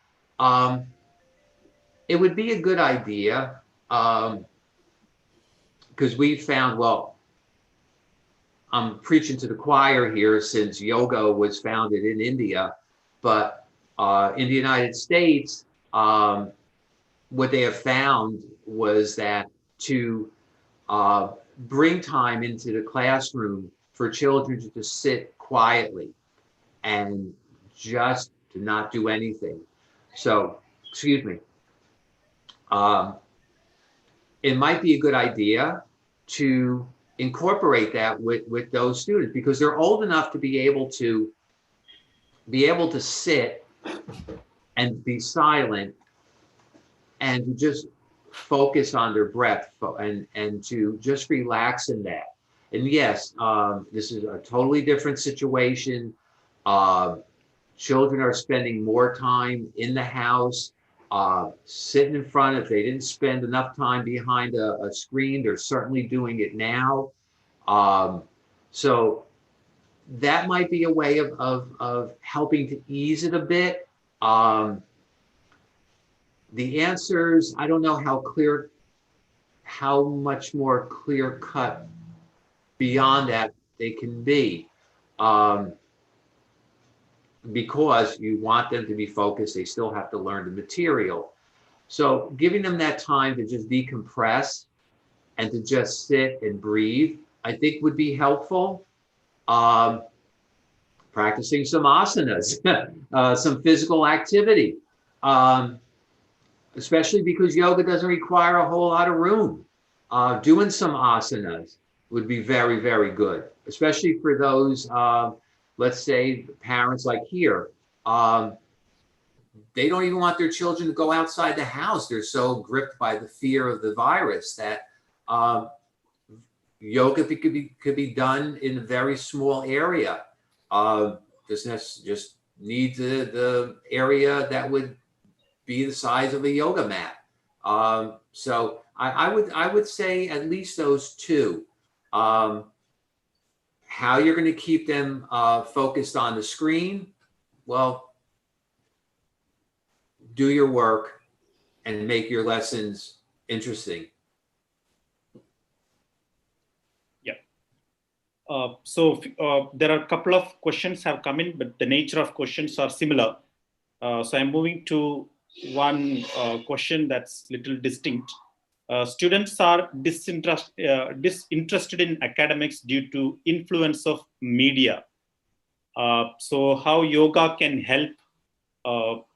Speaker 8: it would be a good idea, because we found, well, I'm preaching to the choir here since yoga was founded in India, but in the United States, what they have found was that to bring time into the classroom for children to just sit quietly and just to not do anything. So, excuse me. It might be a good idea to incorporate that with those students, because they're old enough to be able to sit and be silent and to just focus on their breath and to just relax in that. And yes, this is a totally different situation. Children are spending more time in the house, sitting in front. If they didn't spend enough time behind a screen, they're certainly doing it now. So that might be a way of helping to ease it a bit. The answers, I don't know how much more clear cut beyond that they can be. Because you want them to be focused, they still have to learn the material. So giving them that time to just decompress and to just sit and breathe, I think would be helpful. Practicing some asanas, some physical activity, especially because yoga doesn't require a whole lot of room. Doing some asanas would be very, very good, especially for those, let's say, parents like here. They don't even want their children to go outside the house. They're so gripped by the fear of the virus that yoga could be done in a very small area. Just need the area that would be the size of a yoga mat. So I would say at least those two. How you're going to keep them focused on the screen? Well, do your work and make your lessons interesting.
Speaker 5: Yeah. So there are a couple of questions have come in, but the nature of questions are similar. So I'm moving to one question that's little distinct. Students are disinterested in academics due to influence of media. So how yoga can help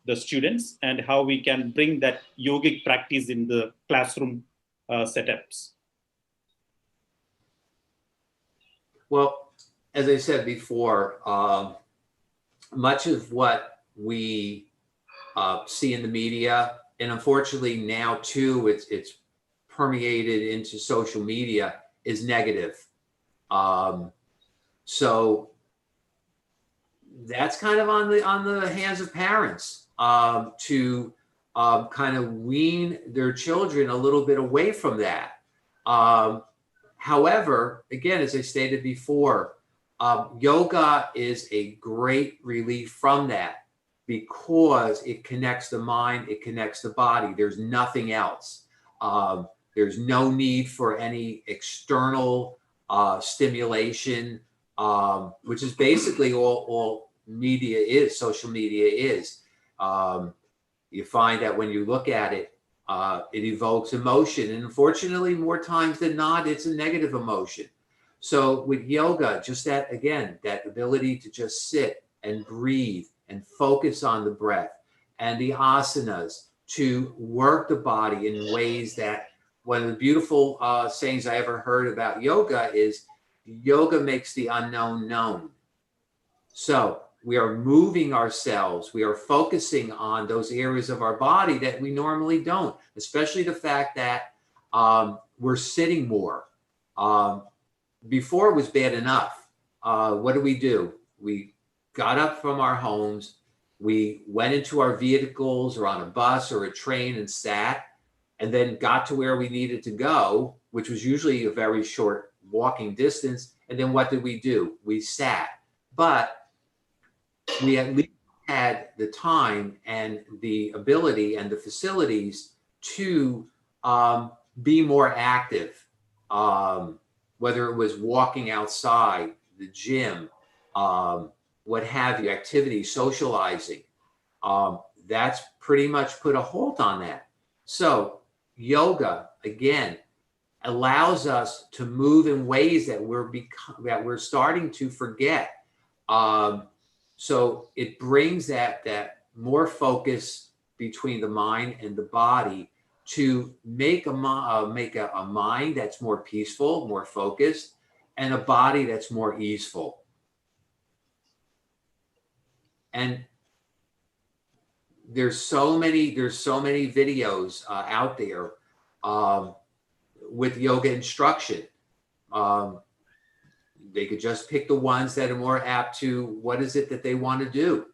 Speaker 5: the students and how we can bring that yogic practice in the classroom setups?
Speaker 8: Well, as I said before, much of what we see in the media, and unfortunately now too, it's permeated into social media, is negative. So that's kind of on the hands of parents to kind of wean their children a little bit away from that. However, again, as I stated before, yoga is a great relief from that because it connects the mind, it connects the body. There's nothing else. There's no need for any external stimulation, which is basically all media is, social media is. You find that when you look at it, it evokes emotion. And unfortunately, more times than not, it's a negative emotion. So with yoga, just that, again, that ability to just sit and breathe and focus on the breath and the asanas to work the body in ways that one of the beautiful sayings I ever heard about yoga is yoga makes the unknown known. So we are moving ourselves. We are focusing on those areas of our body that we normally don't, especially the fact that we're sitting more. Before it was bad enough. What do? We got up from our homes. We went into our vehicles or on a bus or a train and sat, and then got to where we needed to go, which was usually a very short walking distance. And then what did? We sat. But we at least had the time and the ability and the facilities to be more active, whether it was walking outside, the gym, what have you, activities, socializing. That's pretty much put a halt on that. So yoga, again, allows us to move in ways that we're starting to forget. So it brings that more focus between the mind and the body to make a mind that's more peaceful, more focused, and a body that's more easeful. And there's so many videos out there with yoga instruction. They could just pick the ones that are more apt to what is it that they want to do.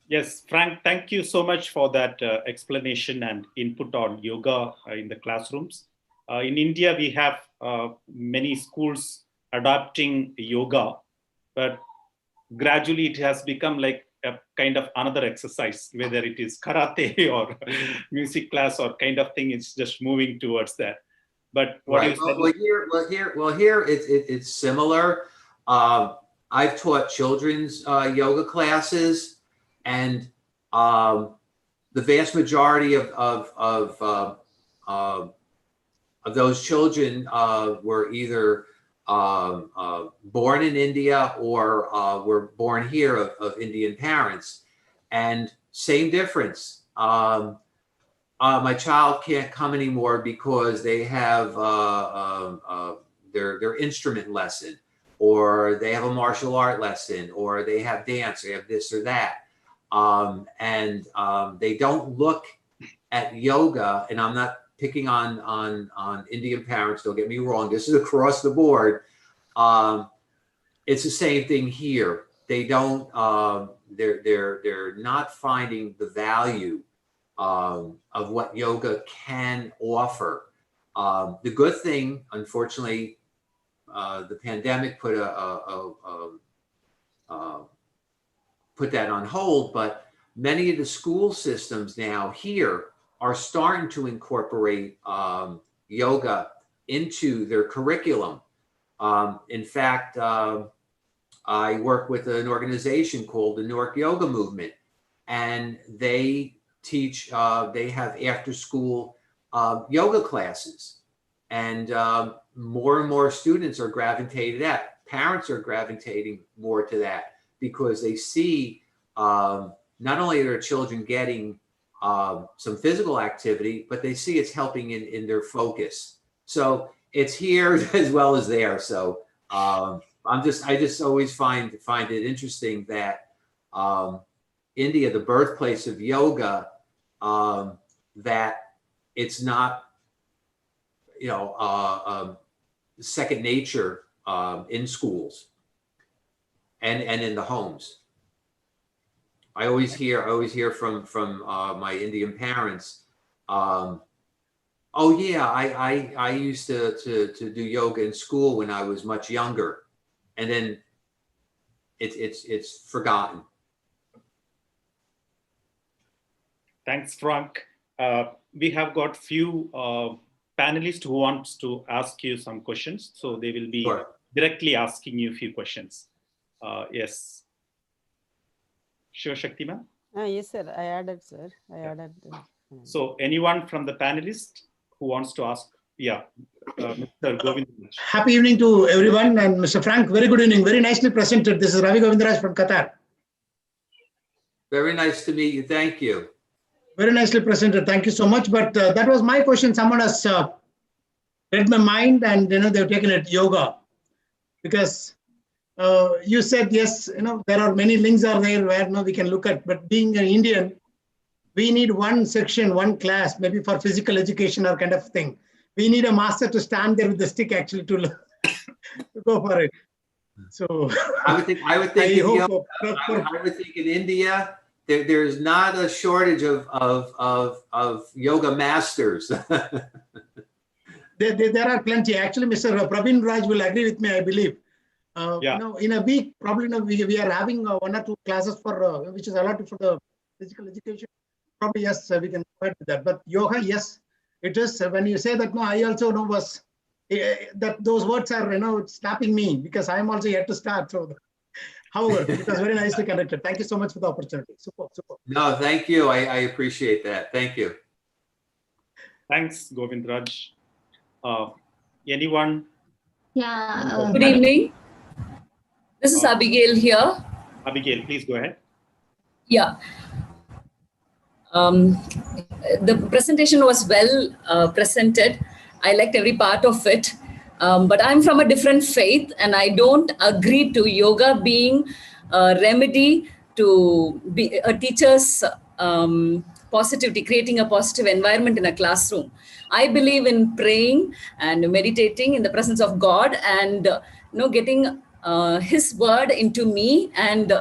Speaker 5: Yes, Frank, thank you so much for that explanation and input on yoga in the classrooms. In India, we have many schools adopting yoga, but gradually it has become like a kind of another exercise, whether it is karate or music class or kind of thing. It's just moving towards that. But what
Speaker 8: Right.
Speaker 5: you said
Speaker 8: Here it's similar. I've taught children's yoga classes, and the vast majority of those children were either born in India or were born here of Indian parents, and same difference. My child can't come anymore because they have their instrument lesson, or they have a martial art lesson, or they have dance, or they have this or that. And they don't look at yoga, and I'm not picking on Indian parents, don't get me wrong, this is across the board. It's the same thing here. They don't, they're not finding the value of what yoga can offer. The good thing, unfortunately, the pandemic put put that on hold, but many of the school systems now here are starting to incorporate yoga into their curriculum. In fact, I work with an organization called the Newark Yoga Movement, and they teach, they have after school yoga classes, and more and more students are gravitated at. Parents are gravitating more to that because they see not only are their children getting some physical activity, but they see it's helping in their focus. So it's here as well as there. So I just always find it interesting that India, the birthplace of yoga, that it's not, second nature in schools and in the homes. I always hear from my Indian parents, oh yeah, I used to do yoga in school when I was much younger, and then it's forgotten.
Speaker 5: Thanks, Frank. We have got few panelists who wants to ask you some questions, so they will be directly asking you a few questions. Yes. Sure, Shakti ma'am?
Speaker 3: Yes, sir. I added, sir. I added.
Speaker 5: So anyone from the panelists who wants to ask? Yeah, Mr. Govind.
Speaker 13: Happy evening to everyone, and Mr. Frank, very good evening. Very nicely presented. This is Ravi Govindaraj from Qatar.
Speaker 8: Very nice to meet you. Thank you.
Speaker 13: Very nicely presented. Thank you so much. But that was my question. Someone has read my mind, and they've taken it yoga, because you said yes. There are many links are there where we can look at. But being an Indian, we need one section, one class, maybe for physical education or kind of thing. We need a master to stand there with the stick actually to go for it. So
Speaker 8: I would think in India there's not a shortage of yoga masters.
Speaker 13: There are plenty. Actually, Mr. Praveen Raj will agree with me, I believe. In a week, probably we are having 1 or 2 classes for which is allotted for the physical education. Probably yes, we can provide that. But yoga, yes, it is. When you say that, no, I also know was that those words are snapping me, because I am also yet to start. So, however, it was very nicely conducted. Thank you so much for the opportunity. Super.
Speaker 8: No, thank you. I appreciate that. Thank you.
Speaker 5: Thanks, Govindraj. Anyone?
Speaker 14: Yeah. Good evening. This is Abigail here.
Speaker 5: Abigail, please go ahead.
Speaker 14: Yeah. The presentation was well presented. I liked every part of it. But I'm from a different faith, and I don't agree to yoga being a remedy to be a teacher's positivity, creating a positive environment in a classroom. I believe in praying and meditating in the presence of God, and getting His word into me, and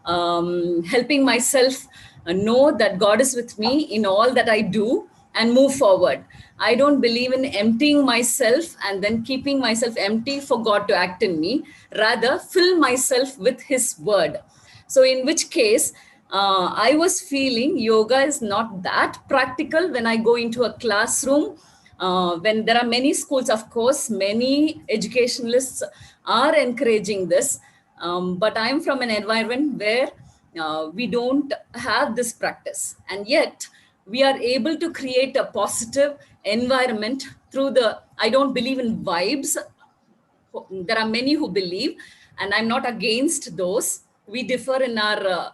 Speaker 14: helping myself know that God is with me in all that I do, and move forward. I don't believe in emptying myself and then keeping myself empty for God to act in me. Rather, fill myself with His word. So, in which case, I was feeling yoga is not that practical when I go into a classroom. When there are many schools, of course, many educationalists are encouraging this. But I'm from an environment where we don't have this practice. And yet, we are able to create a positive environment through I don't believe in vibes. There are many who believe, and I'm not against those. We differ in our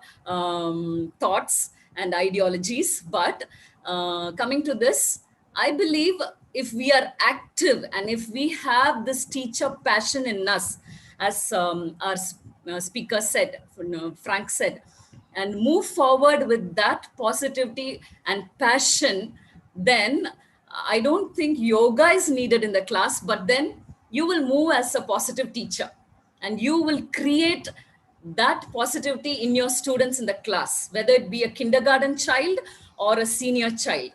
Speaker 14: thoughts and ideologies. But coming to this, I believe if we are active and if we have this teacher passion in us, as our speaker said, Frank said, and move forward with that positivity and passion, then I don't think yoga is needed in the class, but then you will move as a positive teacher and you will create that positivity in your students in the class, whether it be a kindergarten child or a senior child.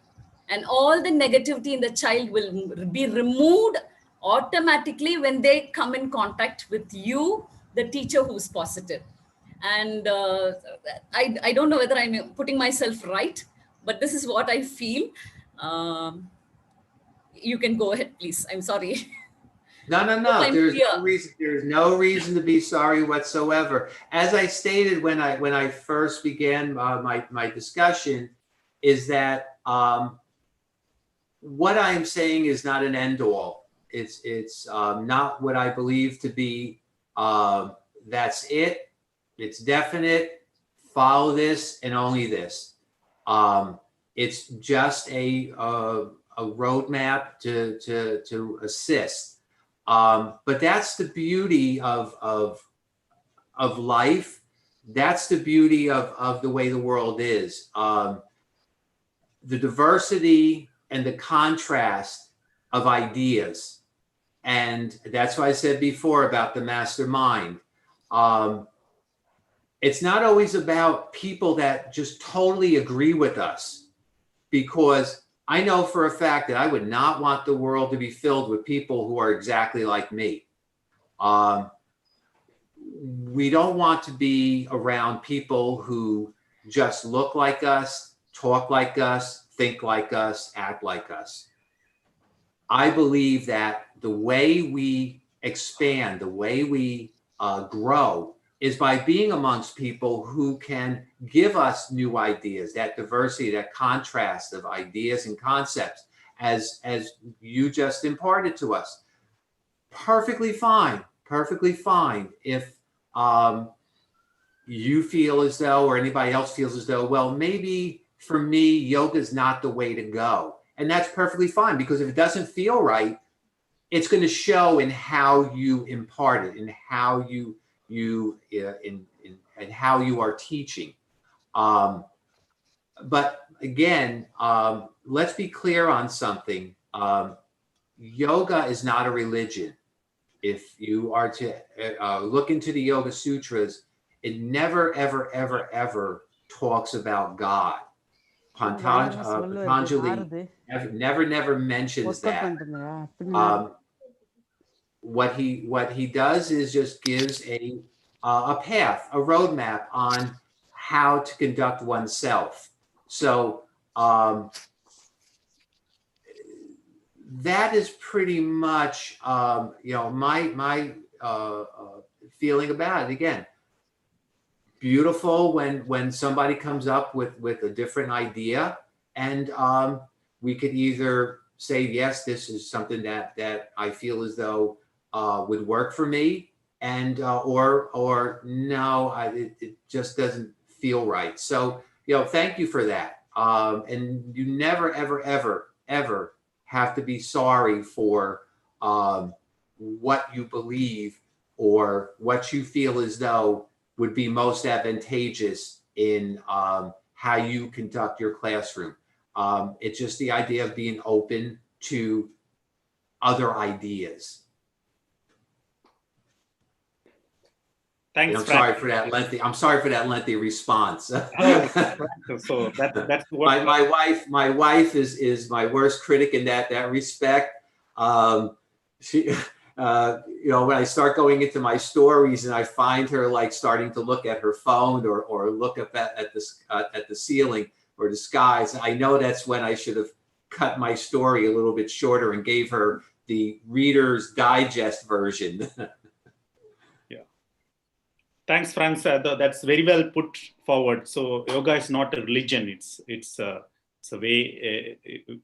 Speaker 14: And all the negativity in the child will be removed automatically when they come in contact with you, the teacher who's positive. And I don't know whether I'm putting myself right, but this is what I feel. You can go ahead, please. I'm sorry.
Speaker 8: No. There's no reason to be sorry whatsoever. As I stated when I first began my discussion, is that what I'm saying is not an end all. It's not what I believe to be. That's it. It's definite. Follow this and only this. It's just a roadmap to assist. But that's the beauty of life. That's the beauty of the way the world is. The diversity and the contrast of ideas. And that's what I said before about the mastermind. It's not always about people that just totally agree with us, because I know for a fact that I would not want the world to be filled with people who are exactly like me. We don't want to be around people who just look like us, talk like us, think like us, act like us. I believe that the way we expand, the way we grow, is by being amongst people who can give us new ideas, that diversity, that contrast of ideas and concepts, as you just imparted to us. Perfectly fine if you feel as though, or anybody else feels as though, well, maybe for me, yoga is not the way to go. And that's perfectly fine, because if it doesn't feel right, it's going to show in how you impart it, in how you and how you are teaching. But again, let's be clear on something. Yoga is not a religion. If you are to look into the Yoga Sutras, it never, ever, ever, ever talks about God. Patanjali never mentions that. What he does is just gives a path, a roadmap on how to conduct oneself. So that is pretty much my feeling about it. Again, beautiful when somebody comes up with a different idea, and we could either say, yes, this is something that I feel as though would work for me, and or no, it just doesn't feel right. So thank you for that. And you never ever have to be sorry for what you believe or what you feel as though would be most advantageous in how you conduct your classroom. It's just the idea of being open to other ideas.
Speaker 5: Thanks,
Speaker 8: And I'm
Speaker 5: Frank.
Speaker 8: I'm sorry for that lengthy response.
Speaker 5: Oh, so that's what
Speaker 8: my wife is my worst critic in that respect. She, when I start going into my stories and I find her like starting to look at her phone or look up at the ceiling or the skies, I know that's when I should have cut my story a little bit shorter and gave her the Reader's Digest version.
Speaker 5: Thanks, Frank. That's very well put forward. So yoga is not a religion. It's a way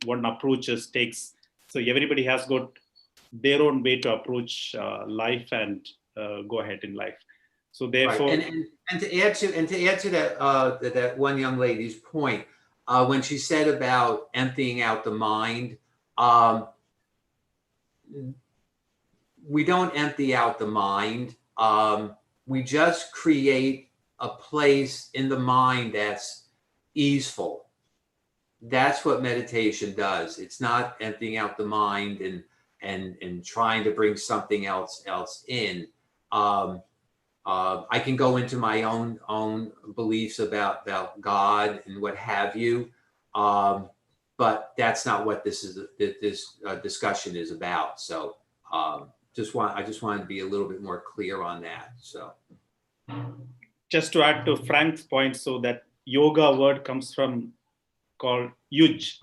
Speaker 5: one approaches takes. So everybody has got their own way to approach life and go ahead in life. So therefore,
Speaker 8: right. and to add to that one young lady's point, when she said about emptying out the mind, we don't empty out the mind. We just create a place in the mind that's easeful. That's what meditation does. It's not emptying out the mind and trying to bring something else in. I can go into my own beliefs about God and what have you, but that's not what this discussion is about. So I just wanted to be a little bit more clear on that. So
Speaker 5: just to add to Frank's point, so that yoga word comes from called yuj,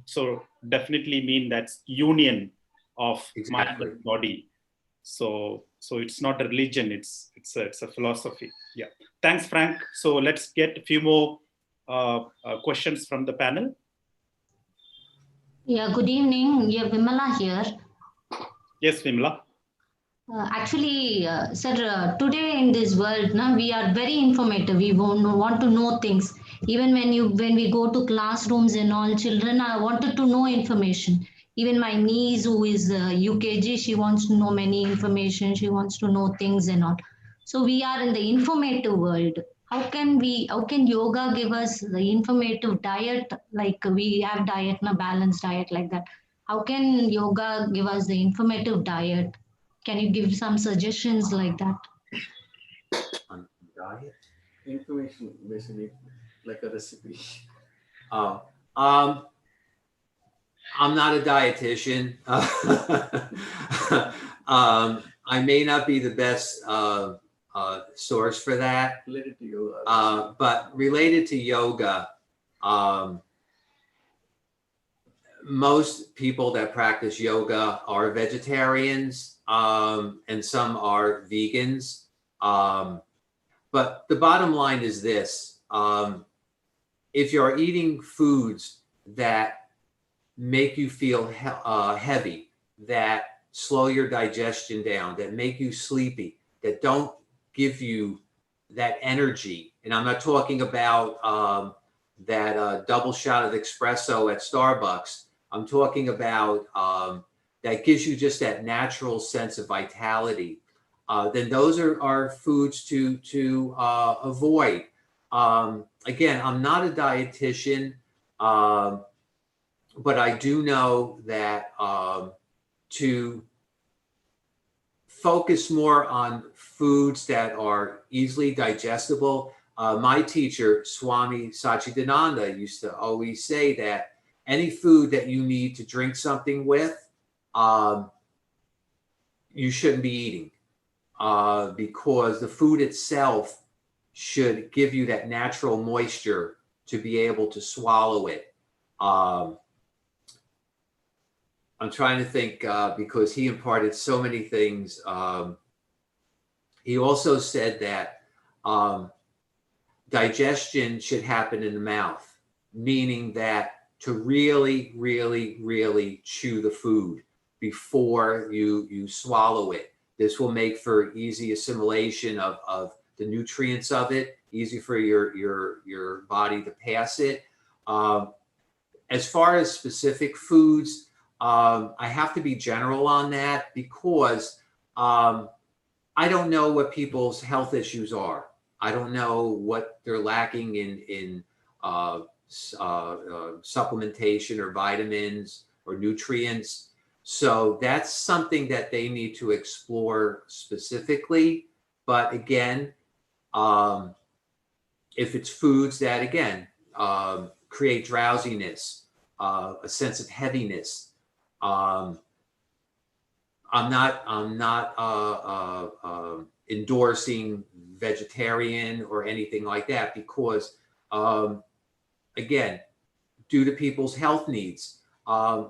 Speaker 5: so definitely mean that's union of mind and body. So it's not a religion, it's a philosophy. Yeah, thanks, Frank. So let's get a few more questions from the panel.
Speaker 15: Yeah, good evening. Yeah, Vimala here.
Speaker 5: Yes, Vimala.
Speaker 15: Sir, today in this world, we are very informative. We want to know things. Even when we go to classrooms and all, children wanted to know information. Even my niece, who is UKG, she wants to know many information. She wants to know things and all. So we are in the informative world. How can yoga give us the informative diet? Like we have diet, a balanced diet like that. How can yoga give us the informative diet? Can you give some suggestions like that?
Speaker 7: On diet information, basically like a recipe.
Speaker 8: I'm not a dietitian. I may not be the best source for that.
Speaker 7: Related to yoga.
Speaker 8: But related to yoga, most people that practice yoga are vegetarians, and some are vegans. But the bottom line is this: if you're eating foods that make you feel heavy, that slow your digestion down, that make you sleepy, that don't give you that energy, and I'm not talking about that double shot of espresso at Starbucks. I'm talking about that gives you just that natural sense of vitality. Then those are foods to avoid. Again, I'm not a dietitian, but I do know that to focus more on foods that are easily digestible. My teacher, Swami Satchidananda, used to always say that any food that you need to drink something with, you shouldn't be eating, because the food itself should give you that natural moisture to be able to swallow it. I'm trying to think, because he imparted so many things. He also said that digestion should happen in the mouth, meaning that to really, really, really chew the food before you swallow it. This will make for easy assimilation of the nutrients of it, easy for your body to pass it. As far as specific foods, I have to be general on that because I don't know what people's health issues are. I don't know what they're lacking in supplementation or vitamins or nutrients. So that's something that they need to explore specifically. But again, if it's foods that, again, create drowsiness, a sense of heaviness, I'm not endorsing vegetarian or anything like that, because again, due to people's health needs,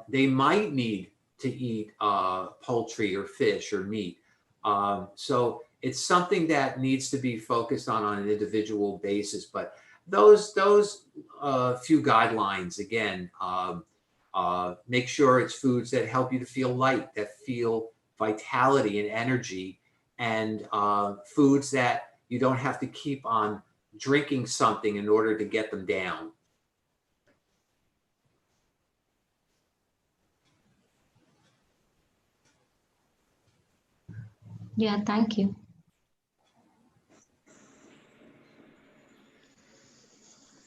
Speaker 8: they might need to eat poultry or fish or meat. So it's something that needs to be focused on an individual basis. But those few guidelines, again, make sure it's foods that help you to feel light, that feel vitality and energy, and foods that you don't have to keep on drinking something in order to get them down.
Speaker 15: Yeah, thank you.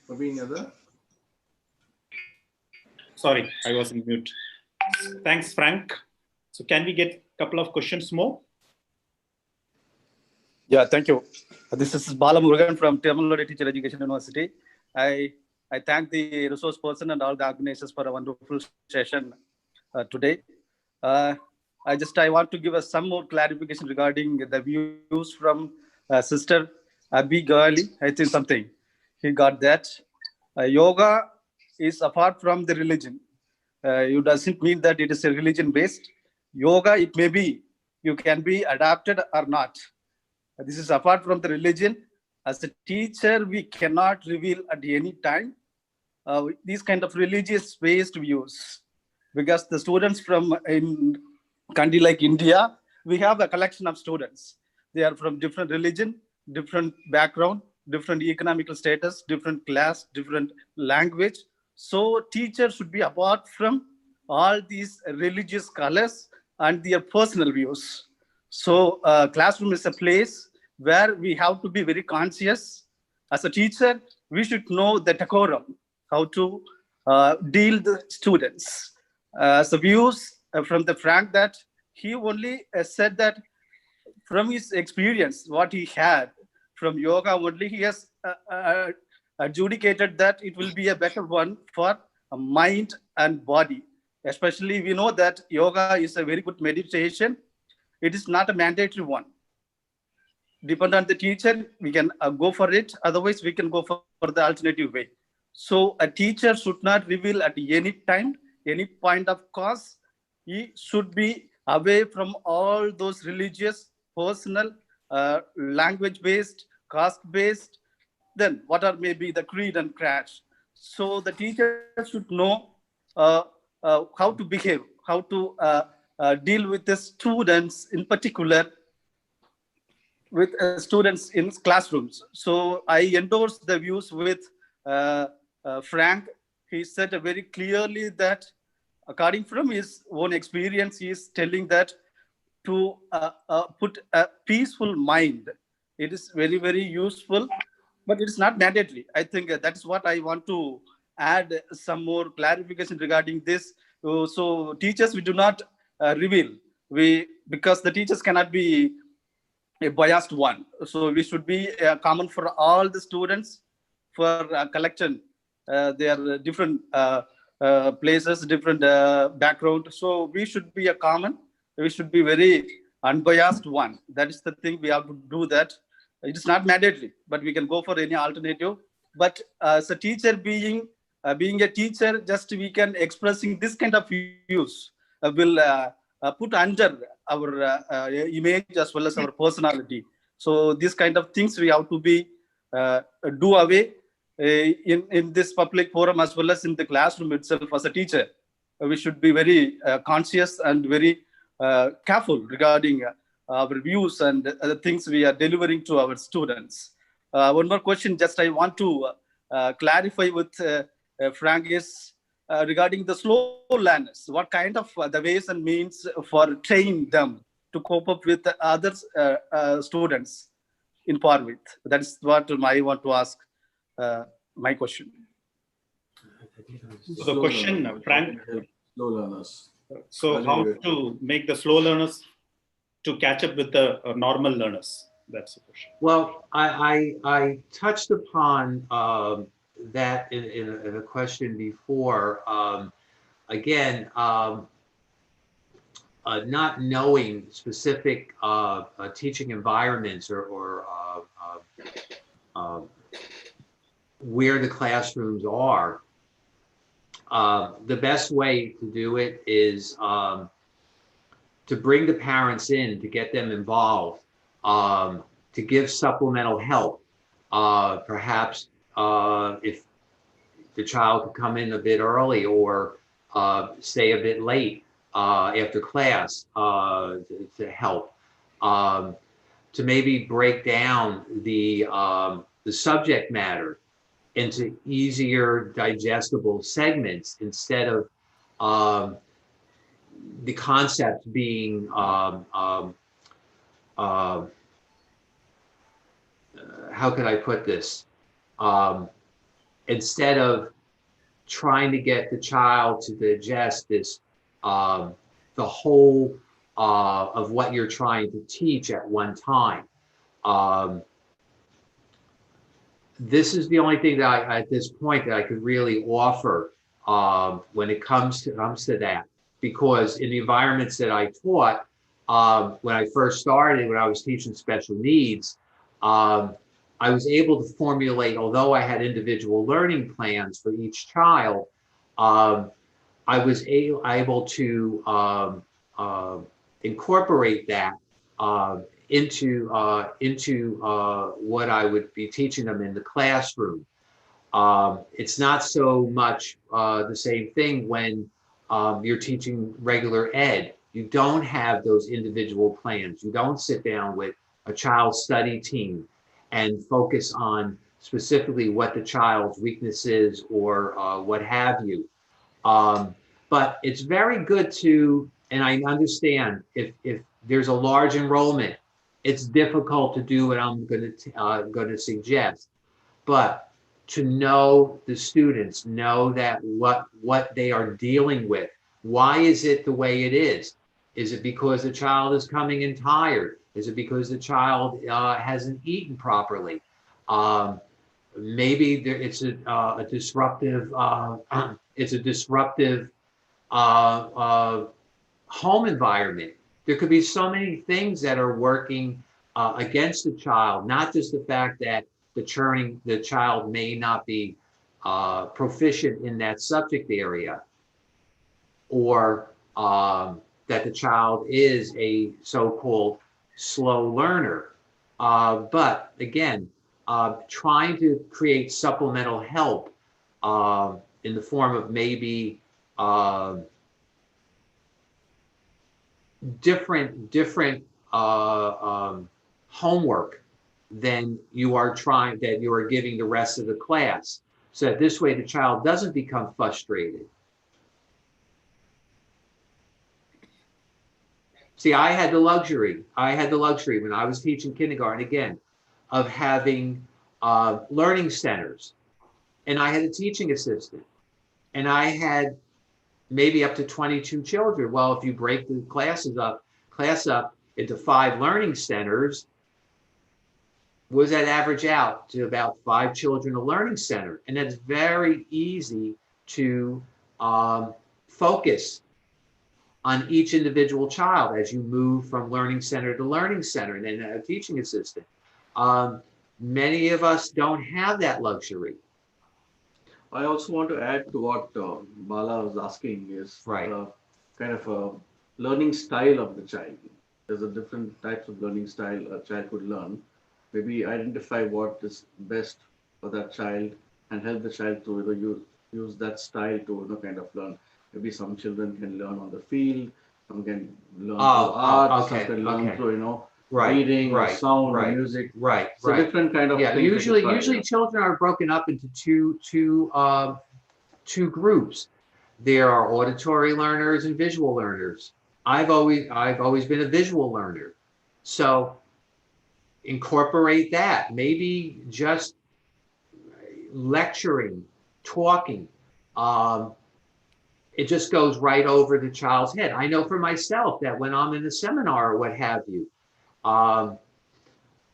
Speaker 7: Praveen, other?
Speaker 5: Sorry, I was in mute. Thanks, Frank. So can we get a couple of questions more?
Speaker 16: Yeah, thank you. This is Bala Murugan from Tamil Nadu Teacher Education University. I thank the resource person and all the organizers for a wonderful session today. I want to give us some more clarification regarding the views from Sister Abhi Gali. I think something he got that. Yoga is apart from the religion. It doesn't mean that it is a religion based. Yoga, it may be, you can be adapted or not. This is apart from the religion. As a teacher, we cannot reveal at any time these kind of religious-based views, because the students from in country like India, we have a collection of students. They are from different religion, different background, different economical status, different class, different language. So teachers should be apart from all these religious colors and their personal views. So classroom is a place where we have to be very conscious. As a teacher, we should know the decorum, how to deal the students. So views from the Frank, that he only said that from his experience, what he had from yoga only, he has adjudicated that it will be a better one for mind and body. Especially we know that yoga is a very good meditation. It is not a mandatory one. Depend on the teacher, we can go for it. Otherwise, we can go for the alternative way. So a teacher should not reveal at any time, any point of course. He should be away from all those religious, personal, language-based, caste-based, then what are maybe the creed and crash. So the teacher should know how to behave, how to deal with the students in particular, with students in classrooms. So I endorse the views with Frank. He said very clearly that according from his own experience, he is telling that to put a peaceful mind, it is very, very useful, but it's not mandatory. I think that is what I want to add some more clarification regarding this. So teachers, we do not reveal, because the teachers cannot be a biased one. So we should be common for all the students for collection. They are different places, different background. So we should be a common. We should be very unbiased one. That is the thing we have to do that. It is not mandatory, but we can go for any alternative. But as a teacher, being a teacher, just we can expressing this kind of views will put under our image as well as our personality. So these kind of things we have to be do away in this public forum as well as in the classroom itself. As a teacher, we should be very conscious and very careful regarding our views and the things we are delivering to our students. One more question, just I want to clarify with Frank is regarding the slow learners. What kind of the ways and means for training them to cope up with other students in par with? That's what I want to ask my question.
Speaker 5: So the question, Frank,
Speaker 7: slow learners.
Speaker 5: So how to make the slow learners to catch up with the normal learners? That's the question.
Speaker 8: Well, I touched upon that in a question before. Again, not knowing specific teaching environments or where the classrooms are. The best way to do it is to bring the parents in, to get them involved, to give supplemental help. Perhaps if the child could come in a bit early or stay a bit late after class to help. To maybe break down the subject matter into easier digestible segments instead of the concept being how could I put this? Instead of trying to get the child to digest this, the whole of what you're trying to teach at one time. This is the only thing that at this point that I could really offer when it comes to that, because in the environments that I taught, when I first started, when I was teaching special needs, I was able to formulate, although I had individual learning plans for each child, I was able to incorporate that into what I would be teaching them in the classroom. It's not so much the same thing when you're teaching regular ed. You don't have those individual plans. You don't sit down with a child study team and focus on specifically what the child's weakness is or what have you. But it's very good to, and I understand if there's a large enrollment, it's difficult to do what I'm going to suggest. But to know the students, know that what they are dealing with. Why is it the way it is? Is it because the child is coming in tired? Is it because the child hasn't eaten properly? Maybe it's a disruptive. It's a disruptive home environment. There could be so many things that are working against the child, not just the fact that the child may not be proficient in that subject area, or that the child is a so-called slow learner. But again, trying to create supplemental help in the form of maybe different homework than you are giving the rest of the class. So that this way the child doesn't become frustrated. See, I had the luxury when I was teaching kindergarten, again, of having learning centers. And I had a teaching assistant. And I had maybe up to 22 children. Well, if you break the class up into 5 learning centers, what does that average out to? About 5 children a learning center. And that's very easy to focus on each individual child as you move from learning center to learning center, and then a teaching assistant. Many of us don't have that luxury.
Speaker 7: I also want to add to what Bala was asking is kind of a learning style of the child. There's a different types of learning style a child could learn. Maybe identify what is best for that child and help the child to use that style to kind of learn. Maybe some children can learn on the field, some can learn through art, some can learn through reading, or sound, or music. So different kind of things.
Speaker 8: Usually children are broken up into two groups. There are auditory learners and visual learners. I've always been a visual learner. So incorporate that. Maybe just lecturing, talking. It just goes right over the child's head. I know for myself that when I'm in a seminar or what have you,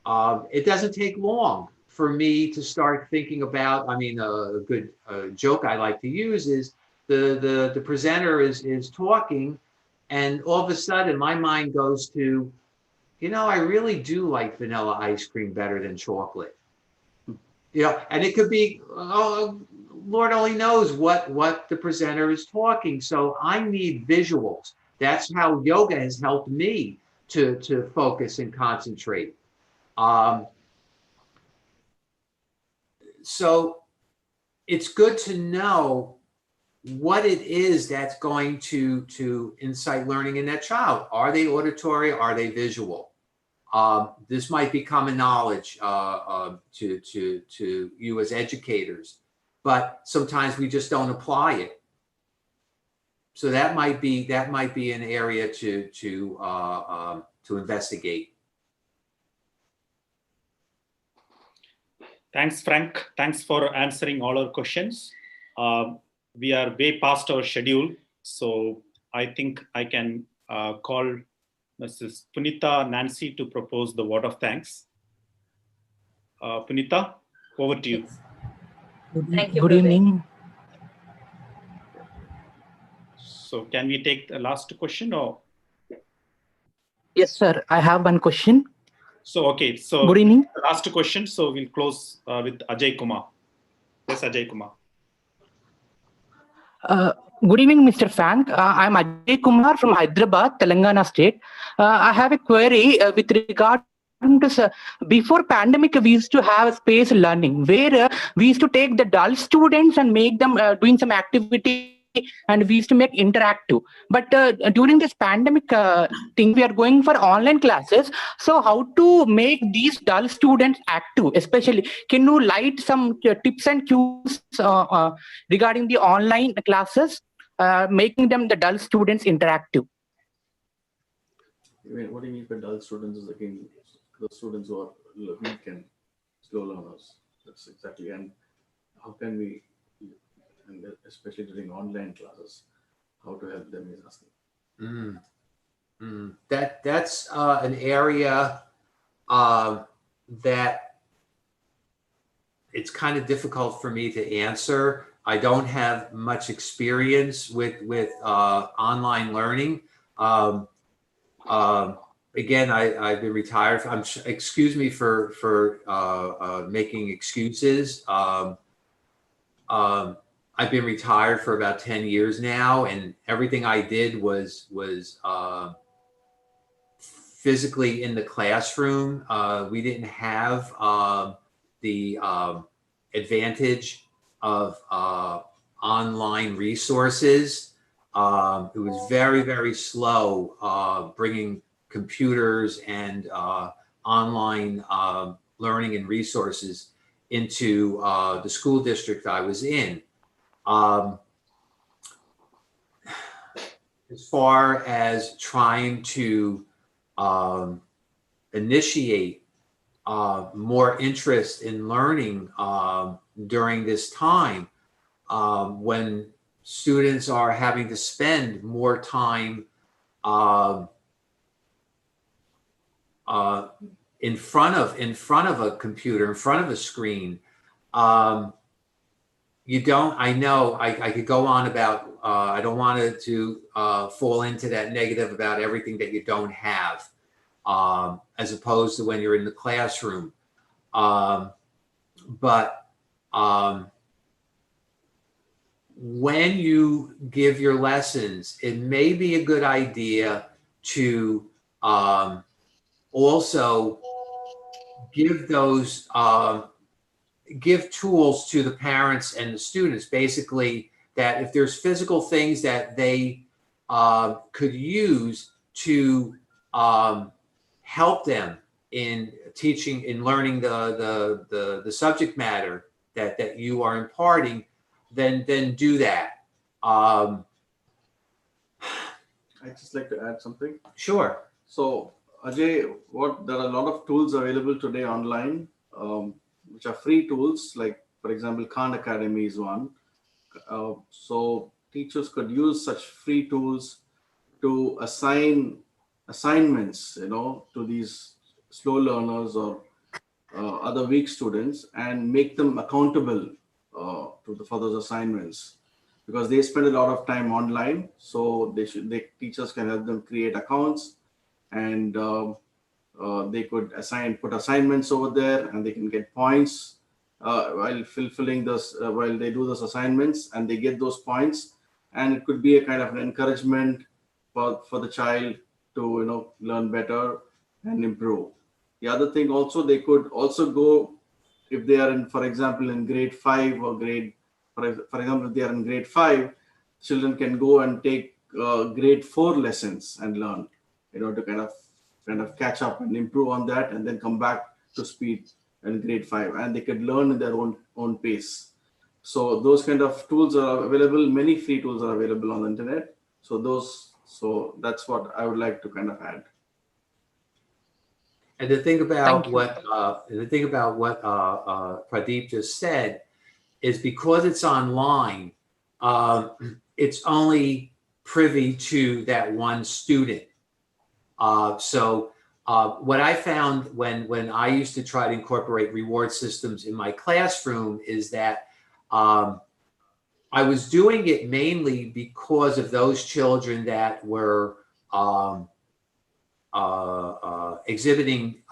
Speaker 8: It doesn't take long for me to start thinking about, I mean, a good joke I like to use is the presenter is talking, and all of a sudden my mind goes to, you know, I really do like vanilla ice cream better than chocolate. You know, and it could be, oh, Lord only knows what the presenter is talking. So I need visuals. That's how yoga has helped me to focus and concentrate. So it's good to know what it is that's going to incite learning in that child. Are they auditory? Are they visual? This might be common knowledge to you as educators, but sometimes we just don't apply it. So that might be an area to investigate.
Speaker 5: Thanks, Frank. Thanks for answering all our questions. We are way past our schedule, so I think I can call Mrs. Punita Nancy to propose the vote of thanks. Punita, over to you.
Speaker 14: Thank you.
Speaker 17: Good evening.
Speaker 5: So can we take the last question or?
Speaker 17: Yes, sir. I have one question.
Speaker 5: So, okay. So
Speaker 17: good evening.
Speaker 5: Last question. So we'll close with Ajay Kumar. Yes, Ajay Kumar.
Speaker 17: Good evening, Mr. Frank. I'm Ajay Kumar from Hyderabad, Telangana state. I have a query with regard to before pandemic, we used to have space learning where we used to take the dull students and make them doing some activity, and we used to make interactive. But during this pandemic thing, we are going for online classes. So how to make these dull students active? Especially, can you light some tips and cues regarding the online classes, making them the dull students interactive?
Speaker 7: I mean, what do you mean by dull students is again the students who are weak and slow learners. That's exactly. And how can we, and especially during online classes, how to help them is asking.
Speaker 8: That's an area that it's kind of difficult for me to answer. I don't have much experience with online learning. Again, I've been retired. Excuse me for making excuses. I've been retired for about 10 years now, and everything I did was physically in the classroom. We didn't have the advantage of online resources. It was very, very slow bringing computers and online learning and resources into the school district I was in. As far as trying to initiate more interest in learning during this time, when students are having to spend more time in front of a computer, in front of a screen. You don't, I know I could go on about, I don't want to fall into that negative about everything that you don't have, as opposed to when you're in the classroom. But when you give your lessons, it may be a good idea to also give those give tools to the parents and the students, basically, that if there's physical things that they could use to help them in teaching, in learning the subject matter that you are imparting, then do that.
Speaker 7: I'd just like to add something.
Speaker 8: Sure.
Speaker 7: So Ajay, there are a lot of tools available today online, which are free tools, like for example, Khan Academy is one. So teachers could use such free tools to assign assignments, to these slow learners or other weak students and make them accountable for those assignments, because they spend a lot of time online. So teachers can help them create accounts, and they could put assignments over there, and they can get points while fulfilling this, while they do those assignments, and they get those points, and it could be a kind of an encouragement for the child to learn better and improve. The other thing also, they could also go, if they are in, for example, in grade 5 or for example, if they are in grade 5, children can go and take grade 4 lessons and learn, to kind of catch up and improve on that, and then come back to speed in grade 5, and they could learn in their own pace. So those kind of tools are available. Many free tools are available on the internet. So that's what I would like to kind of add.
Speaker 8: And the thing about what Pradeep just said is, because it's online, it's only privy to that one student. So what I found when I used to try to incorporate reward systems in my classroom is that I was doing it mainly because of those children that were exhibiting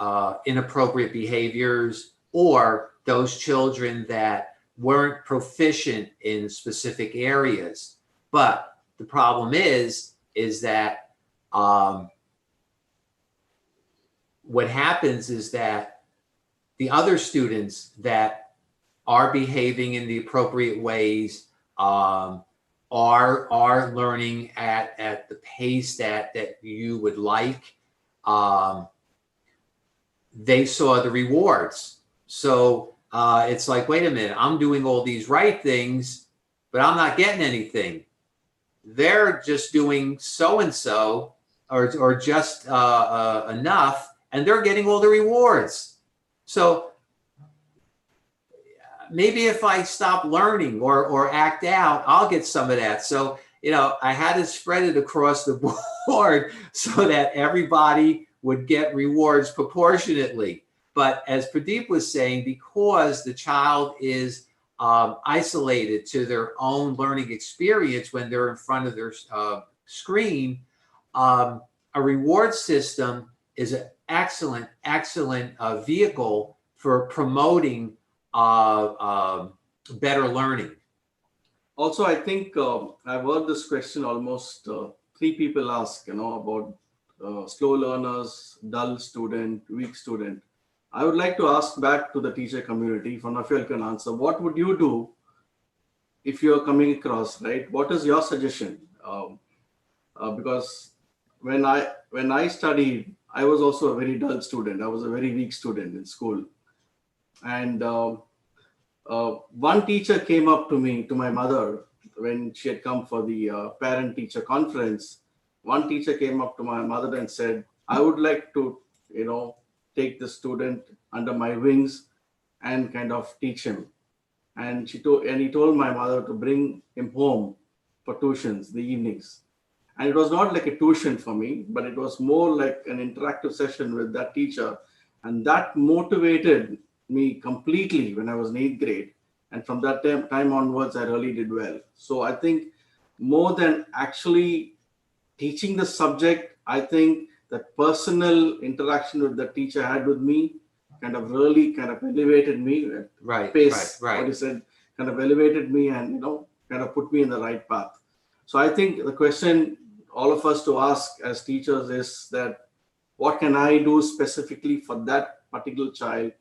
Speaker 8: inappropriate behaviors, or those children that weren't proficient in specific areas. But the problem is that what happens is that the other students that are behaving in the appropriate ways are learning at the pace that you would like. They saw the rewards. So it's like, wait a minute, I'm doing all these right things, but I'm not getting anything. They're just doing so-and-so or just enough, and they're getting all the rewards. So maybe if I stop learning or act out, I'll get some of that. So, I had to spread it across the board so that everybody would get rewards proportionately. But as Pradeep was saying, because the child is isolated to their own learning experience when they're in front of their screen, a reward system is an excellent vehicle for promoting better learning.
Speaker 7: Also, I think I've heard this question almost 3 people ask, about slow learners, dull student, weak student. I would like to ask back to the teacher community, if one of you can answer, what would you do if you're coming across, right? What is your suggestion? Because when I studied, I was also a very dull student. I was a very weak student in school. And one teacher came up to me, to my mother, when she had come for the parent-teacher conference. One teacher came up to my mother and said, I would like to, take the student under my wings and kind of teach him. And he told my mother to bring him home for tuitions, the evenings. And it was not like a tuition for me, but it was more like an interactive session with that teacher. And that motivated me completely when I was in 8th grade. And from that time onwards, I really did well. So I think more than actually teaching the subject, I think that personal interaction with the teacher had with me really elevated me.
Speaker 8: Right.
Speaker 7: What you said kind of elevated me and, kind of put me in the right path. So I think the question all of us to ask as teachers is that, what can I do specifically for that particular child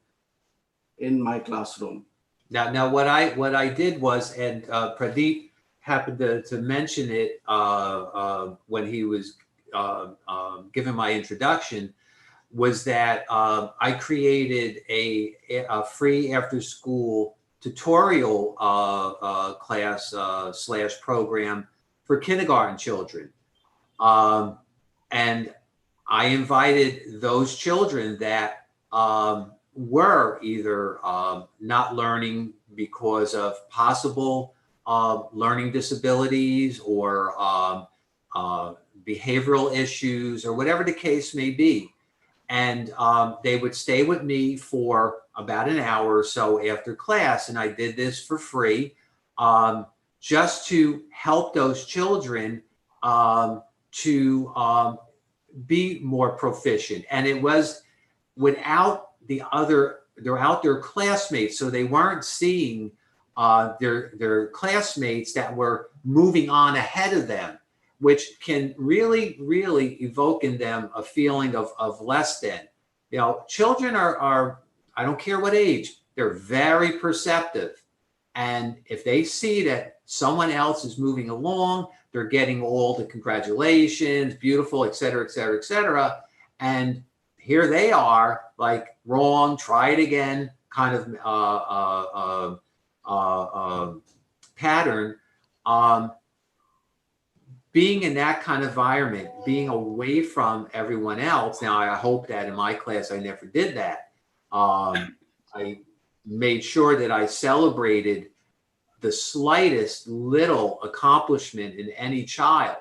Speaker 7: in my classroom?
Speaker 8: Now what I did was, and Pradeep happened to mention it when he was giving my introduction, was that I created a free after-school tutorial class / program for kindergarten children. And I invited those children that were either not learning because of possible learning disabilities or behavioral issues or whatever the case may be. And they would stay with me for about an hour or so after class. And I did this for free, just to help those children to be more proficient. And it was without their classmates. So they weren't seeing their classmates that were moving on ahead of them, which can really, really evoke in them a feeling of less than. You know, children are, I don't care what age, they're very perceptive. And if they see that someone else is moving along, they're getting all the congratulations, beautiful, et cetera, et cetera, et cetera. And here they are, like, wrong, try it again, kind of pattern. Being in that kind of environment, being away from everyone else. Now, I hope that in my class, I never did that. I made sure that I celebrated the slightest little accomplishment in any child.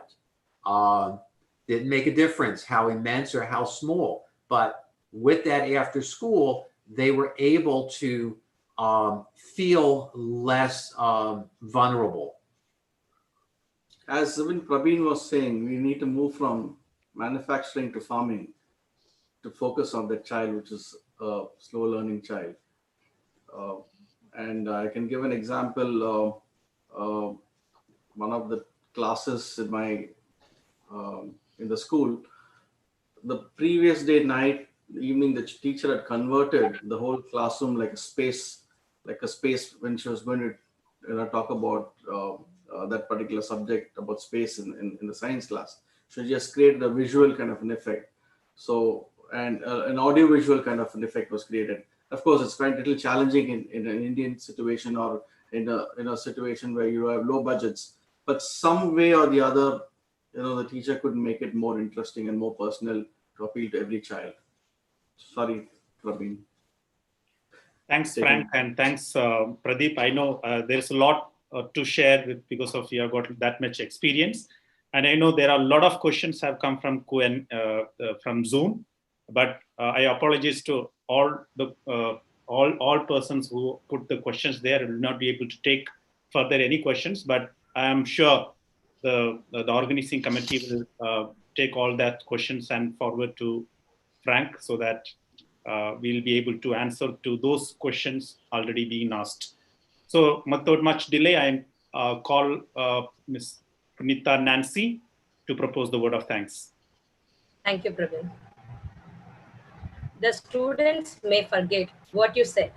Speaker 8: Didn't make a difference how immense or how small, but with that after school, they were able to feel less vulnerable.
Speaker 7: As even Praveen was saying, we need to move from manufacturing to farming to focus on that child, which is a slow learning child. And I can give an example. One of the classes in my in the school, the previous day night, evening, the teacher had converted the whole classroom like a space when she was going to talk about that particular subject about space in the science class. She just created a visual kind of an effect. So, and an audio-visual kind of an effect was created. Of course, it's quite a little challenging in an Indian situation or in a situation where you have low budgets. But some way or the other, the teacher could make it more interesting and more personal to appeal to every child. Sorry, Praveen.
Speaker 5: Thanks, Frank, and thanks, Pradeep. I know there's a lot to share because of you have got that much experience, and I know there are a lot of questions have come from from Zoom, but I apologize to all the all persons who put the questions there. I will not be able to take further any questions, but I am sure the organizing committee will take all that questions and forward to Frank so that we'll be able to answer to those questions already being asked. So without much delay, I call Ms. Punita Nancy to propose the word of thanks.
Speaker 18: Thank you, Praveen. The students may forget what you said,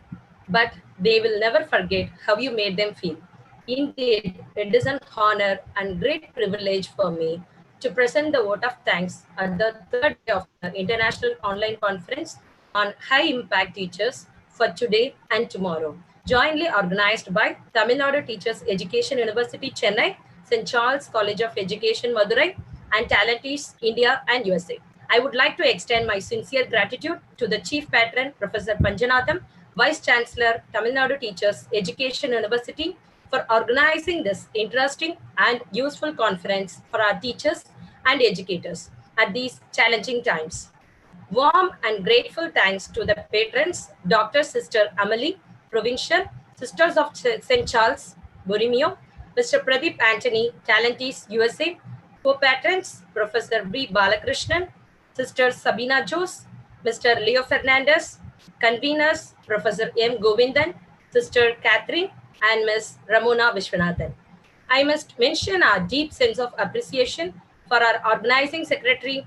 Speaker 18: but they will never forget how you made them feel. Indeed, it is an honor and great privilege for me to present the vote of thanks at the third day of the International Online Conference on High Impact Teachers for today and tomorrow, jointly organized by Tamil Nadu Teachers Education University, Chennai, St. Charles College of Education, Madurai, and Talentees, India and USA. I would like to extend my sincere gratitude to the Chief Patron, Professor Panjanatham, Vice Chancellor, Tamil Nadu Teachers Education University, for organizing this interesting and useful conference for our teachers and educators at these challenging times. Warm and grateful thanks to the patrons, Dr. Sister Amalie, Provincial, Sisters of St. Charles, Borromeo, Mr. Pradeep Anthony, Talentees, USA, co-patrons, Professor B. Balakrishnan, Sister Sabina Jose, Mr. Leo Fernandez, conveners, Professor M. Govindan, Sister Catherine, and Ms. Ramona Vishwanathan. I must mention our deep sense of appreciation for our organizing secretary,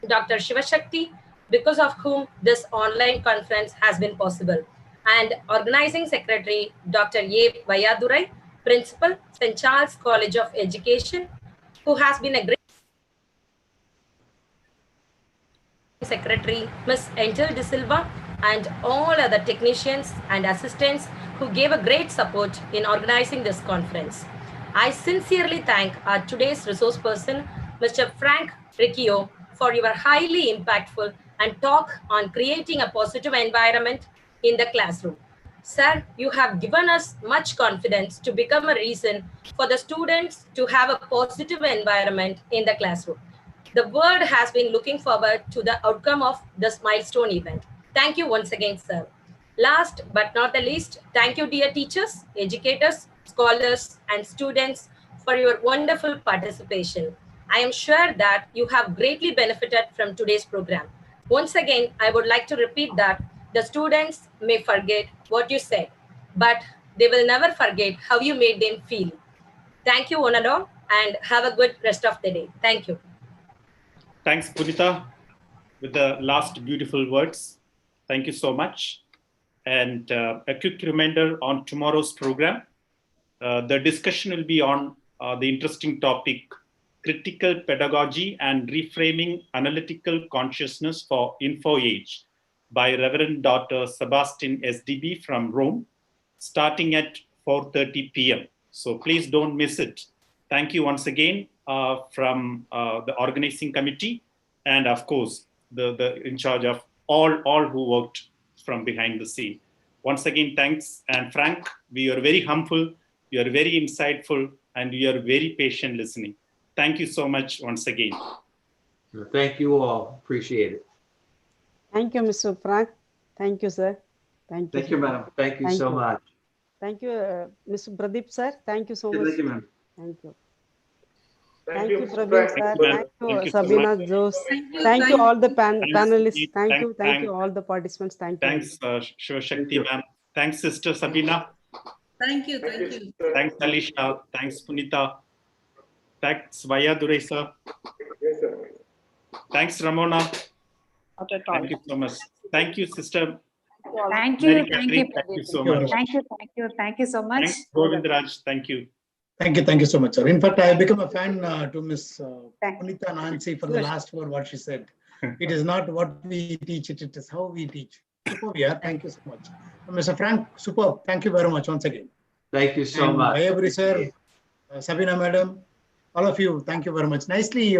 Speaker 18: Dr. Shivashakti, because of whom this online conference has been possible, and organizing secretary, Dr. A. Vayadurai, principal, St. Charles College of Education, who has been a great secretary, Ms. Angel De Silva, and all other technicians and assistants who gave a great support in organizing this conference. I sincerely thank our today's resource person, Mr. Frank Riccio, for your highly impactful and talk on creating a positive environment in the classroom. Sir, you have given us much confidence to become a reason for the students to have a positive environment in the classroom. The world has been looking forward to the outcome of this milestone event. Thank you once again, sir. Last but not the least, thank you, dear teachers, educators, scholars, and students for your wonderful participation. I am sure that you have greatly benefited from today's program. Once again, I would like to repeat that the students may forget what you said, but they will never forget how you made them feel. Thank you, one and all, and have a good rest of the day. Thank you.
Speaker 5: Thanks, Punita, with the last beautiful words. Thank you so much. And a quick reminder on tomorrow's program. The discussion will be on the interesting topic, critical pedagogy and reframing analytical consciousness for info age by Reverend Dr. Sebastian SDB from Rome, starting at 4:30 p.m. So please don't miss it. Thank you once again from the organizing committee, and of course, the in charge of all who worked from behind the scene. Once again, thanks. And Frank, we are very humble, you are very insightful, and you are very patient listening. Thank you so much once again.
Speaker 8: Thank you all. Appreciate it.
Speaker 3: Thank you, Mr. Frank. Thank you, sir. Thank you.
Speaker 8: Thank you, madam. Thank you so much.
Speaker 3: Thank you, Mr. Pradeep, sir. Thank you so much.
Speaker 7: Thank you, ma'am.
Speaker 3: Thank you.
Speaker 2: Thank
Speaker 3: you,
Speaker 2: you,
Speaker 3: Praveen, sir. Thank you, Sabina Jose. Thank you, all the panelists. Thank you, all the participants. Thank you.
Speaker 5: Thanks, Shivashakti ma'am. Thanks, Sister Sabina.
Speaker 4: Thank you. Thank you.
Speaker 5: Thanks, Alisha. Thanks, Punita. Thanks, Vayadurai, sir.
Speaker 2: Yes, sir.
Speaker 5: Thanks, Ramona.
Speaker 19: Not at all.
Speaker 5: Thank you so much. Thank you, Sister.
Speaker 19: Thank
Speaker 5: Mary
Speaker 19: you. Thank you.
Speaker 5: Catherine. Thank you so much.
Speaker 19: Thank you. Thank you. Thank you so much.
Speaker 5: Thanks, Govindraj. Thank you.
Speaker 13: Thank you so much, sir. In fact, I have become a fan to Miss Punita Nancy for the last word, what she said. It is not what we teach, it is how we teach. Superb, yeah. Thank you so much. Mr. Frank, superb. Thank you very much once again.
Speaker 8: Thank you so much.
Speaker 13: Every sir, Sabina madam, all of you, thank you very much. Nicely,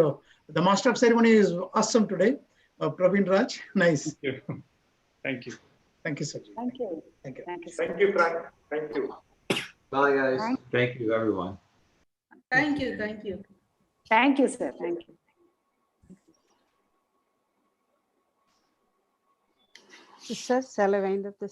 Speaker 13: the master of ceremony is awesome today. Praveen Raj, nice.
Speaker 5: Thank you. Thank you.
Speaker 13: Thank you, sir.
Speaker 19: Thank you.
Speaker 13: Thank you.
Speaker 19: Thank you.
Speaker 2: Thank you, Frank. Thank you.
Speaker 8: Bye, guys. Thank you, everyone.
Speaker 4: Thank you. Thank you.
Speaker 19: Thank you, sir. Thank you.
Speaker 3: Sir, shall I wind up the